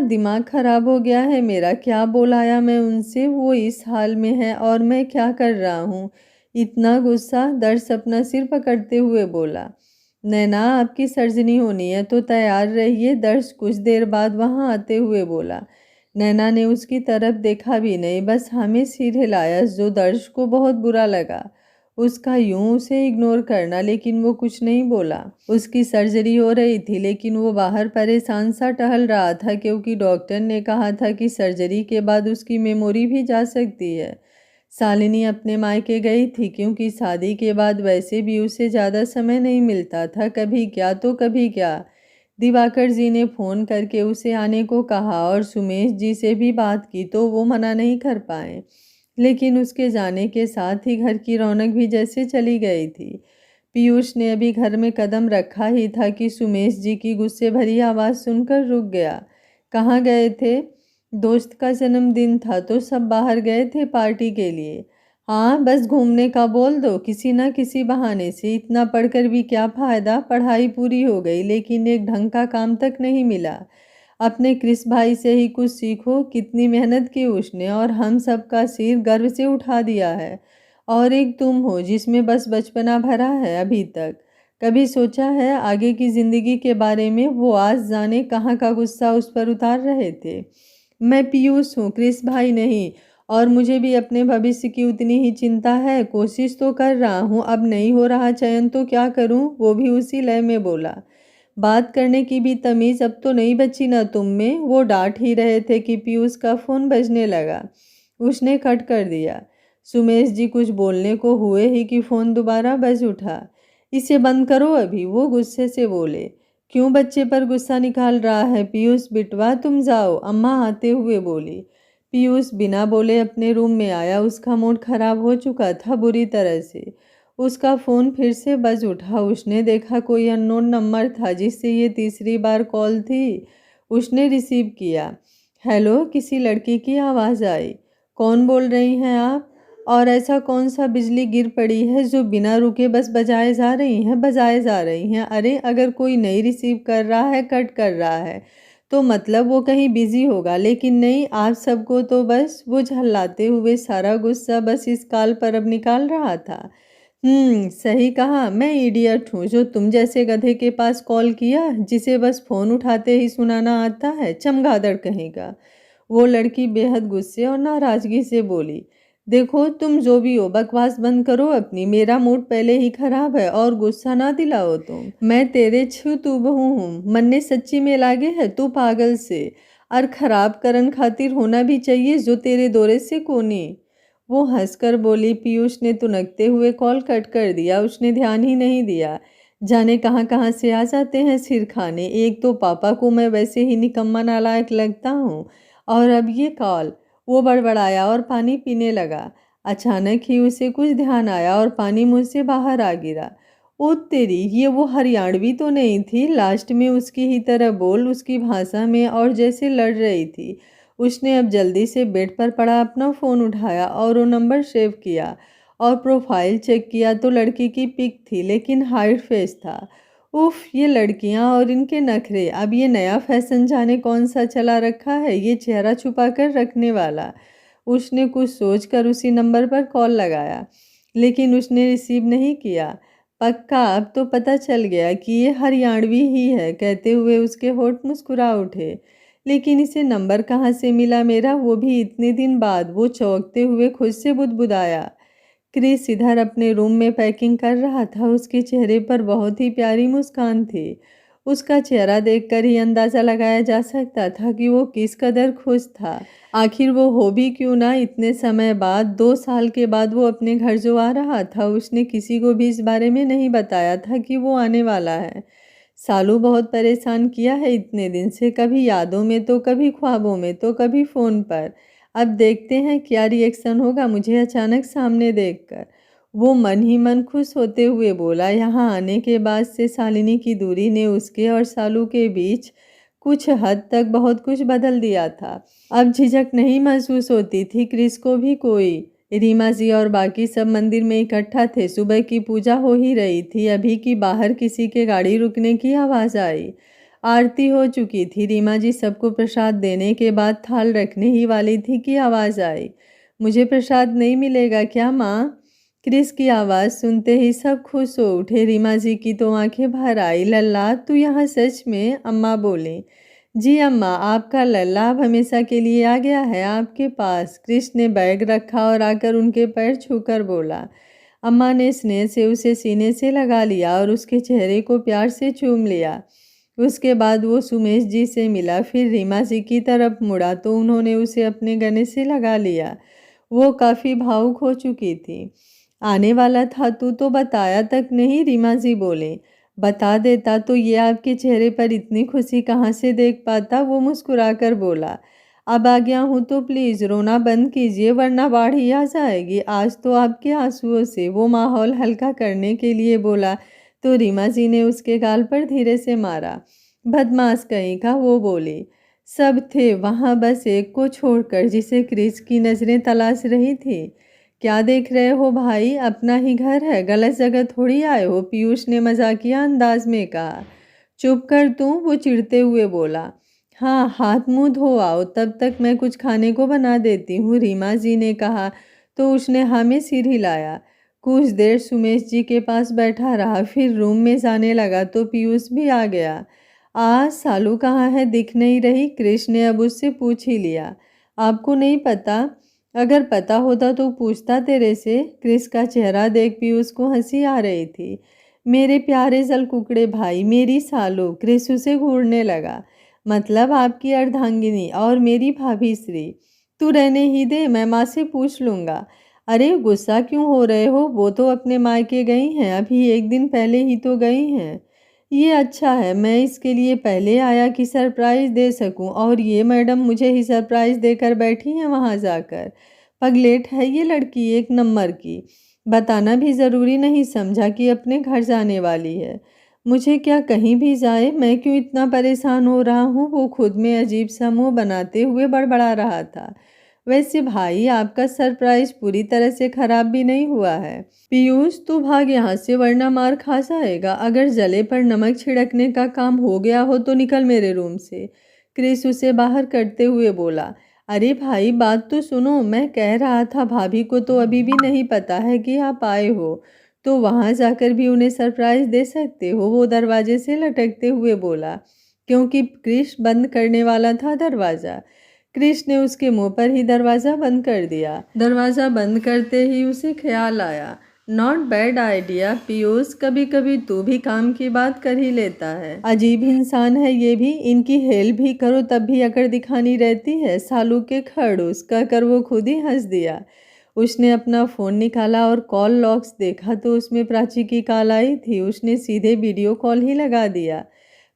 दिमाग खराब हो गया है मेरा, क्या बोलाया मैं उनसे? वो इस हाल में है और मैं क्या कर रहा हूँ? इतना गुस्सा? दर्श अपना सिर पकड़ते हुए बोला। नैना आपकी सर्जरी होनी है तो तैयार रहिए, दर्श कुछ देर बाद वहां आते हुए बोला। नैना ने उसकी तरफ देखा भी नहीं, बस हमें सिर हिलाया, जो दर्श को बहुत बुरा लगा। उसका यूं उसे इग्नोर करना, लेकिन वो कुछ नहीं बोला। उसकी सर्जरी हो रही थी, लेकिन वो बाहर परेशान सा टहल रहा था, क्योंकि डॉक्टर ने कहा था कि सर्जरी के बाद उसकी मेमोरी भी जा सकती है। शालिनी अपने मायके गई थी, क्योंकि शादी के बाद वैसे भी उसे ज़्यादा समय नहीं मिलता था। कभी क्या तो कभी क्या। दिवाकर जी ने फ़ोन करके उसे आने को कहा और सुमेश जी से भी बात की, तो वो मना नहीं कर पाए। लेकिन उसके जाने के साथ ही घर की रौनक भी जैसे चली गई थी। पीयूष ने अभी घर में कदम रखा ही था कि सुमेश जी की गुस्से भरी आवाज़ सुनकर रुक गया। कहाँ गए थे? दोस्त का जन्मदिन था तो सब बाहर गए थे पार्टी के लिए। हाँ, बस घूमने का बोल दो, किसी ना किसी बहाने से। इतना पढ़कर भी क्या फ़ायदा, पढ़ाई पूरी हो गई लेकिन एक ढंग का काम तक नहीं मिला। अपने क्रिस भाई से ही कुछ सीखो, कितनी मेहनत की उसने और हम सब का सिर गर्व से उठा दिया है। और एक तुम हो जिसमें बस बचपना भरा है अभी तक। कभी सोचा है आगे की ज़िंदगी के बारे में? वो आज जाने कहाँ का गुस्सा उस पर उतार रहे थे। मैं पीयूष हूँ, क्रिस भाई नहीं। और मुझे भी अपने भविष्य की उतनी ही चिंता है। कोशिश तो कर रहा हूँ, अब नहीं हो रहा चयन तो क्या करूँ? वो भी उसी लय में बोला। बात करने की भी तमीज़ अब तो नहीं बची ना तुम में। वो डांट ही रहे थे कि पीयूष का फ़ोन बजने लगा। उसने कट कर दिया। सुमेश जी कुछ बोलने को हुए ही कि फ़ोन दोबारा बज उठा। इसे बंद करो अभी, वो गुस्से से बोले। क्यों बच्चे पर गुस्सा निकाल रहा है पीयूष बिटवा, तुम जाओ, अम्मा आते हुए बोली। पीयूष बिना बोले अपने रूम में आया। उसका मूड खराब हो चुका था बुरी तरह से। उसका फ़ोन फिर से बज उठा। उसने देखा कोई अननोन नंबर था, जिससे ये तीसरी बार कॉल थी। उसने रिसीव किया। हेलो, किसी लड़की की आवाज़ आई। कौन बोल रही हैं आप? और ऐसा कौन सा बिजली गिर पड़ी है जो बिना रुके बस बजाए जा रही हैं बजाए जा रही हैं? अरे, अगर कोई नहीं रिसीव कर रहा है, कट कर रहा है, तो मतलब वो कहीं बिजी होगा। लेकिन नहीं, आप सबको तो बस वो झल्लाते हुए सारा गुस्सा बस इस कॉल पर अब निकाल रहा था। सही कहा, मैं इडियट हूँ जो तुम जैसे गधे के पास कॉल किया, जिसे बस फ़ोन उठाते ही सुनाना आता है, चमगादड़ कहेगा। वो लड़की बेहद गुस्से और नाराज़गी से बोली। देखो, तुम जो भी हो, बकवास बंद करो अपनी। मेरा मूड पहले ही खराब है और गुस्सा ना दिलाओ तुम। मैं तेरे छू तू बहू हूँ, मन्ने सच्ची में लागे है तू पागल से। और खराब करन खातिर होना भी चाहिए जो तेरे दौरे से कोनी। वो हंसकर बोली। पीयूष ने तुनकते हुए कॉल कट कर दिया। उसने ध्यान ही नहीं दिया। जाने कहाँ कहाँ से आ जाते हैं सिर खाने। एक तो पापा को मैं वैसे ही निकम्मा नालायक लगता हूँ, और अब ये कॉल। वो बड़बड़ाया और पानी पीने लगा। अचानक ही उसे कुछ ध्यान आया और पानी मुंह से बाहर आ गिरा। ओ तेरी, ये वो हरियाणवी तो नहीं थी? लास्ट में उसकी ही तरह बोल, उसकी भाषा में, और जैसे लड़ रही थी। उसने अब जल्दी से बेड पर पड़ा अपना फ़ोन उठाया और वो नंबर सेव किया और प्रोफाइल चेक किया तो लड़की की पिक थी, लेकिन हाइड फेस था। उफ, ये लड़कियां और इनके नखरे। अब ये नया फैशन जाने कौन सा चला रखा है, ये चेहरा छुपा कर रखने वाला। उसने कुछ सोचकर उसी नंबर पर कॉल लगाया, लेकिन उसने रिसीव नहीं किया। पक्का, अब तो पता चल गया कि ये हरियाणवी ही है, कहते हुए उसके होंठ मुस्कुरा उठे। लेकिन इसे नंबर कहाँ से मिला मेरा, वो भी इतने दिन बाद? वो चौंकते हुए खुद से बुदबुदाया। क्रिस इधर अपने रूम में पैकिंग कर रहा था। उसके चेहरे पर बहुत ही प्यारी मुस्कान थी। उसका चेहरा देखकर ही अंदाज़ा लगाया जा सकता था कि वो किस कदर खुश था। आखिर वो हो भी क्यों ना। इतने समय बाद, 2 साल के बाद वो अपने घर जो आ रहा था, उसने किसी को भी इस बारे में नहीं बताया था कि वो आने वाला है। सालू बहुत परेशान किया है इतने दिन से, कभी यादों में तो कभी ख्वाबों में तो कभी फ़ोन पर। अब देखते हैं क्या रिएक्शन होगा मुझे अचानक सामने देखकर। वो मन ही मन खुश होते हुए बोला। यहाँ आने के बाद से शालिनी की दूरी ने उसके और सालू के बीच कुछ हद तक बहुत कुछ बदल दिया था। अब झिझक नहीं महसूस होती थी क्रिस को भी कोई। रीमा जी और बाकी सब मंदिर में इकट्ठा थे। सुबह की पूजा हो ही रही थी, अभी की बाहर किसी के गाड़ी रुकने की आवाज़ आई। आरती हो चुकी थी। रीमा जी सबको प्रसाद देने के बाद थाल रखने ही वाली थी कि आवाज़ आई। मुझे प्रसाद नहीं मिलेगा क्या माँ? क्रिस की आवाज़ सुनते ही सब खुश हो उठे। रीमा जी की तो आंखें भर आई। लल्ला, तू यहाँ सच में? अम्मा बोली। जी अम्मा, आपका लल्ला अब हमेशा के लिए आ गया है आपके पास। क्रिस ने बैग रखा और आकर उनके पैर छूकर बोला। अम्मा ने स्नेह से उसे सीने से लगा लिया और उसके चेहरे को प्यार से चूम लिया। उसके बाद वो सुमेश जी से मिला, फिर रीमा जी की तरफ मुड़ा तो उन्होंने उसे अपने गले से लगा लिया। वो काफ़ी भावुक हो चुकी थी। आने वाला था तू तो बताया तक नहीं, रीमा जी बोले। बता देता तो ये आपके चेहरे पर इतनी खुशी कहाँ से देख पाता, वो मुस्कुराकर बोला। अब आ गया हूँ तो प्लीज़ रोना बंद कीजिए वरना बाढ़ ही आ जाएगी आज तो आपके आंसुओं से, वो माहौल हल्का करने के लिए बोला तो रीमा जी ने उसके गाल पर धीरे से मारा। बदमाश कहीं का, वो बोली। सब थे वहाँ बस एक को छोड़कर जिसे क्रिस की नज़रें तलाश रही थी। क्या देख रहे हो भाई, अपना ही घर है, गलत जगह थोड़ी आए हो, पीयूष ने मजाकिया अंदाज में कहा। चुप कर तू, वो चिढ़ते हुए बोला। हाँ, हाथ मुंह धो आओ, तब तक मैं कुछ खाने को बना देती हूँ, रीमा जी ने कहा तो उसने हाँ में सिर हिलाया। कुछ देर सुमेश जी के पास बैठा रहा, फिर रूम में जाने लगा तो पीयूष भी आ गया। सालू कहाँ है, दिख नहीं रही, क्रिश ने अब उससे पूछ ही लिया। आपको नहीं पता? अगर पता होता तो पूछता तेरे से। क्रिस का चेहरा देख पीयूष को हंसी आ रही थी। मेरे प्यारे जल कुकड़े भाई, मेरी सालू, क्रिस उसे घूरने लगा। मतलब आपकी अर्धांगिनी और मेरी भाभी श्री। तू रहने ही दे, मैं माँ से पूछ लूँगा। अरे गुस्सा क्यों हो रहे हो, वो तो अपने मायके गई हैं, अभी एक दिन पहले ही तो गई हैं। ये अच्छा है, मैं इसके लिए पहले आया कि सरप्राइज़ दे सकूं, और ये मैडम मुझे ही सरप्राइज़ देकर बैठी हैं वहाँ जाकर। पगलेट है ये लड़की, एक नंबर की। बताना भी ज़रूरी नहीं समझा कि अपने घर जाने वाली है। मुझे क्या कहीं भी जाए, मैं क्यों इतना परेशान हो रहा हूँ, वो खुद में अजीब सा मुँह बनाते हुए बड़बड़ा रहा था। वैसे भाई, आपका सरप्राइज़ पूरी तरह से ख़राब भी नहीं हुआ है। पीयूष, तू भाग यहाँ से वरना मार खा जाएगा। अगर जले पर नमक छिड़कने का काम हो गया हो तो निकल मेरे रूम से, क्रिस उसे बाहर करते हुए बोला। अरे भाई, बात तो सुनो, मैं कह रहा था भाभी को तो अभी भी नहीं पता है कि आप आए हो, तो वहाँ जाकर भी उन्हें सरप्राइज दे सकते हो, वो दरवाजे से लटकते हुए बोला, क्योंकि क्रिश बंद करने वाला था दरवाज़ा। क्रिश ने उसके मुंह पर ही दरवाज़ा बंद कर दिया। दरवाज़ा बंद करते ही उसे ख्याल आया, नॉट बैड आइडिया पीयूष, कभी कभी तू भी काम की बात कर ही लेता है। अजीब इंसान है ये भी, इनकी हेल्प भी करो तब भी अकड़ दिखानी रहती है, सालू के खड़ूस, कहकर वो खुद ही हंस दिया। उसने अपना फ़ोन निकाला और कॉल लॉग्स देखा तो उसमें प्राची की कॉल आई थी। उसने सीधे वीडियो कॉल ही लगा दिया।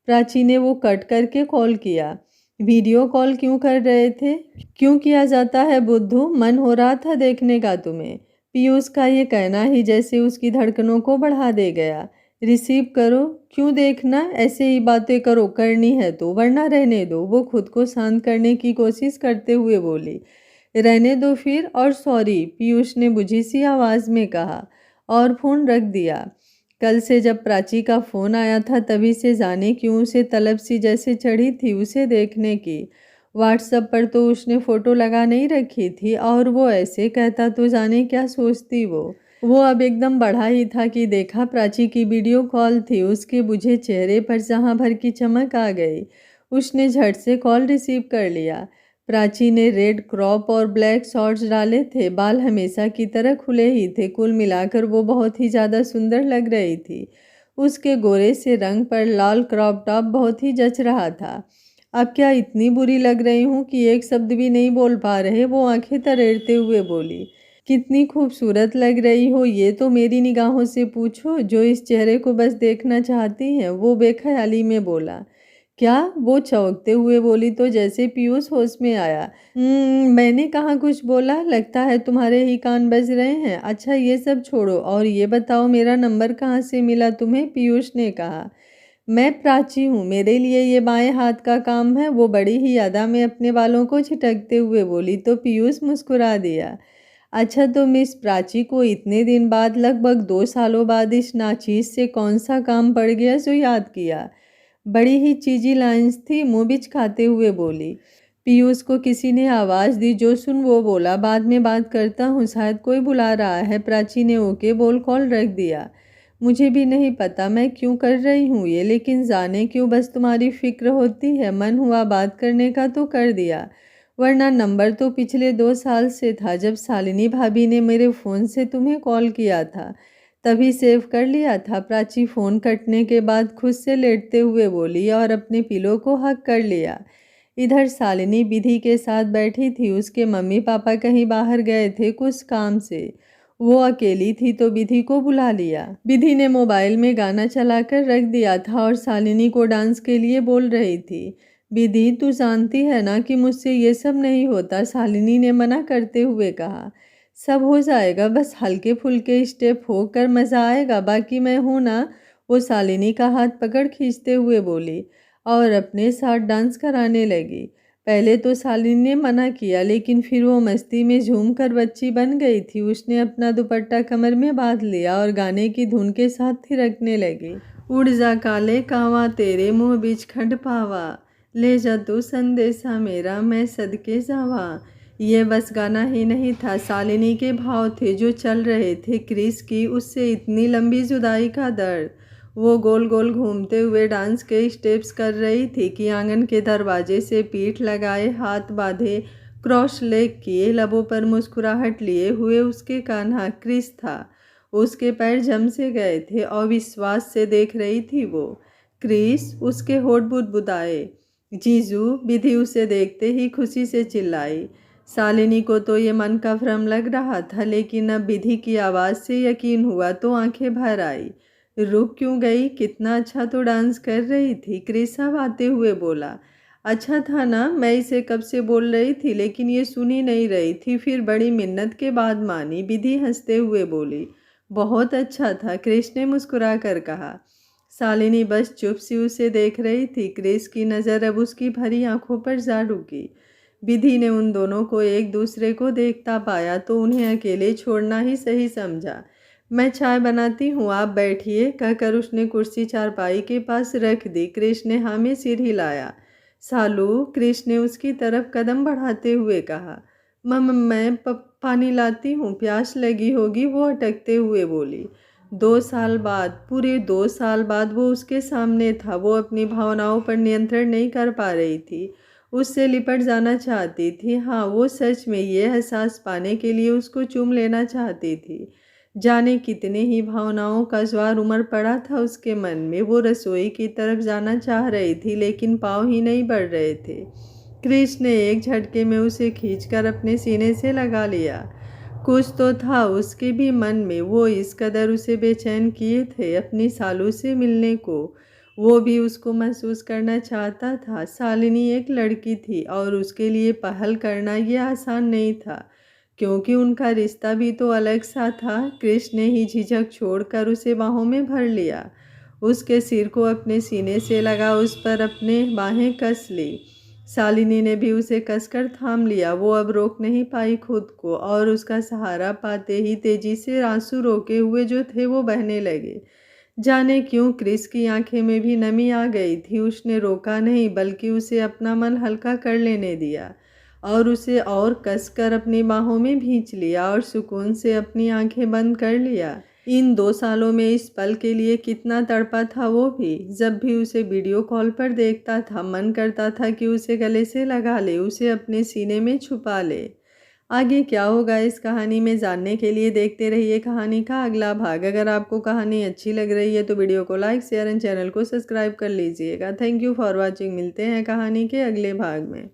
प्राची ने वो कट करके कॉल किया। वीडियो कॉल क्यों कर रहे थे? क्यों किया जाता है बुद्धू, मन हो रहा था देखने का तुम्हें। पीयूष का ये कहना ही जैसे उसकी धड़कनों को बढ़ा दे गया। रिसीव करो, क्यों देखना, ऐसे ही बातें करो, करनी है तो, वरना रहने दो, वो खुद को शांत करने की कोशिश करते हुए बोली। रहने दो फिर, और सॉरी, पीयूष ने बुझी सी आवाज़ में कहा और फ़ोन रख दिया। कल से जब प्राची का फ़ोन आया था तभी से जाने क्यों उसे तलब सी जैसे चढ़ी थी उसे देखने की। व्हाट्सएप पर तो उसने फ़ोटो लगा नहीं रखी थी, और वो ऐसे कहता तो जाने क्या सोचती वो अब एकदम बढ़ा ही था कि देखा प्राची की वीडियो कॉल थी। उसके बुझे चेहरे पर जहां भर की चमक आ गई। उसने झट से कॉल रिसीव कर लिया। प्राची ने रेड क्रॉप और ब्लैक शॉर्ट्स डाले थे, बाल हमेशा की तरह खुले ही थे, कुल मिलाकर वो बहुत ही ज़्यादा सुंदर लग रही थी। उसके गोरे से रंग पर लाल क्रॉप टॉप बहुत ही जच रहा था। अब क्या इतनी बुरी लग रही हूँ कि एक शब्द भी नहीं बोल पा रहे, वो आंखें तरेड़ते हुए बोली। कितनी खूबसूरत लग रही हो, ये तो मेरी निगाहों से पूछो जो इस चेहरे को बस देखना चाहती हैं, वो बेख्याली में बोला। क्या? वो चौंकते हुए बोली तो जैसे पीयूष होश में आया। मैंने कहाँ कुछ बोला, लगता है तुम्हारे ही कान बज रहे हैं। अच्छा ये सब छोड़ो और ये बताओ मेरा नंबर कहाँ से मिला तुम्हें, पीयूष ने कहा। मैं प्राची हूँ, मेरे लिए ये बाएं हाथ का काम है, वो बड़ी ही अदा में अपने बालों को झटकते हुए बोली तो पीयूष मुस्कुरा दिया। अच्छा, तो मिस प्राची को इतने दिन बाद, लगभग 2 सालों बाद, इस नाचीज से कौन सा काम पड़ गया जो याद किया? बड़ी ही चीजी लाइंस थी, मुँह बिचकाते हुए बोली। पीयूष को किसी ने आवाज़ दी, जो सुन वो बोला, बाद में बात करता हूँ, शायद कोई बुला रहा है। प्राची ने ओके बोल कॉल रख दिया। मुझे भी नहीं पता मैं क्यों कर रही हूँ ये, लेकिन जाने क्यों बस तुम्हारी फिक्र होती है, मन हुआ बात करने का तो कर दिया। वरना नंबर तो पिछले 2 साल से था, जब शालिनी भाभी ने मेरे फ़ोन से तुम्हें कॉल किया था तभी सेव कर लिया था। प्राची फ़ोन कटने के बाद खुद से लेटते हुए बोली और अपने पिलो को हग कर लिया। इधर शालिनी विधि के साथ बैठी थी। उसके मम्मी पापा कहीं बाहर गए थे कुछ काम से। वो अकेली थी तो विधि को बुला लिया। विधि ने मोबाइल में गाना चलाकर रख दिया था और शालिनी को डांस के लिए बोल रही थी। विधि, तू जानती है ना कि मुझसे ये सब नहीं होता, शालिनी ने मना करते हुए कहा। सब हो जाएगा, बस हल्के फुल्के स्टेप होकर मज़ा आएगा, बाकी मैं हूँ ना, वो शालिनी का हाथ पकड़ खींचते हुए बोली और अपने साथ डांस कराने लगी। पहले तो शालिनी ने मना किया, लेकिन फिर वो मस्ती में झूमकर बच्ची बन गई थी। उसने अपना दुपट्टा कमर में बांध लिया और गाने की धुन के साथ थिरकने लगी। उड़ जा काले कावा तेरे मुँह बीच खंड पावा, ले जा तू संदेशा मेरा मैं सदके जावा। ये बस गाना ही नहीं था, शालिनी के भाव थे जो चल रहे थे। क्रिस की उससे इतनी लंबी जुदाई का दर्द। वो गोल गोल घूमते हुए डांस के स्टेप्स कर रही थी कि आंगन के दरवाजे से पीठ लगाए, हाथ बांधे, क्रॉस लेग किए, लबों पर मुस्कुराहट लिए हुए उसके कान्हा क्रिस था। उसके पैर जम से गए थे, अविश्वास से देख रही थी वो। क्रिस, उसके होठ बुदबुदाए। जीजू, विधि उसे देखते ही खुशी से चिल्लाई। शालिनी को तो ये मन का भ्रम लग रहा था, लेकिन अब विधि की आवाज़ से यकीन हुआ तो आंखें भर आई। रुक क्यों गई? कितना अच्छा तो डांस कर रही थी, क्रिस अब आते हुए बोला। अच्छा था ना, मैं इसे कब से बोल रही थी, लेकिन ये सुन ही नहीं रही थी, फिर बड़ी मिन्नत के बाद मानी, विधि हंसते हुए बोली। बहुत अच्छा था, क्रिस ने मुस्कुरा कर कहा। शालिनी बस चुप सी उसे देख रही थी। क्रिस की नज़र अब उसकी भरी आंखों पर जा रुकी। विधि ने उन दोनों को एक दूसरे को देखता पाया तो उन्हें अकेले छोड़ना ही सही समझा। मैं चाय बनाती हूँ, आप बैठिए, कहकर उसने कुर्सी चारपाई के पास रख दी। क्रिस ने हाँ में सिर हिलाया। सालू, क्रिस ने उसकी तरफ कदम बढ़ाते हुए कहा। मैं पानी लाती हूँ, प्यास लगी होगी, वो अटकते हुए बोली। 2 साल बाद, पूरे 2 साल बाद वो उसके सामने था। वो अपनी भावनाओं पर नियंत्रण नहीं कर पा रही थी। उससे लिपट जाना चाहती थी। हाँ, वो सच में ये एहसास पाने के लिए उसको चूम लेना चाहती थी। जाने कितने ही भावनाओं का ज्वार उमड़ पड़ा था उसके मन में। वो रसोई की तरफ जाना चाह रही थी, लेकिन पाँव ही नहीं बढ़ रहे थे। क्रिस ने एक झटके में उसे खींचकर अपने सीने से लगा लिया। कुछ तो था उसके भी मन में। वो इस कदर उसे बेचैन किए थे अपनी सालू से मिलने को। वो भी उसको महसूस करना चाहता था। शालिनी एक लड़की थी और उसके लिए पहल करना ये आसान नहीं था, क्योंकि उनका रिश्ता भी तो अलग सा था। क्रिस ने ही झिझक छोड़कर उसे बाहों में भर लिया। उसके सिर को अपने सीने से लगा, उस पर अपने बाहें कस ली। शालिनी ने भी उसे कसकर थाम लिया। वो अब रोक नहीं पाई खुद को और उसका सहारा पाते ही तेजी से आंसू रोके हुए जो थे वो बहने लगे। जाने क्यों क्रिस की आंखें में भी नमी आ गई थी। उसने रोका नहीं, बल्कि उसे अपना मन हल्का कर लेने दिया और उसे और कसकर अपनी बाहों में भींच लिया और सुकून से अपनी आंखें बंद कर लिया। इन 2 सालों में इस पल के लिए कितना तड़पा था वो भी। जब भी उसे वीडियो कॉल पर देखता था, मन करता था कि उसे गले से लगा ले, उसे अपने सीने में छुपा ले। आगे क्या होगा इस कहानी में जानने के लिए देखते रहिए कहानी का अगला भाग। अगर आपको कहानी अच्छी लग रही है तो वीडियो को लाइक, शेयर एंड चैनल को सब्सक्राइब कर लीजिएगा। Thank you for watching. मिलते हैं कहानी के अगले भाग में।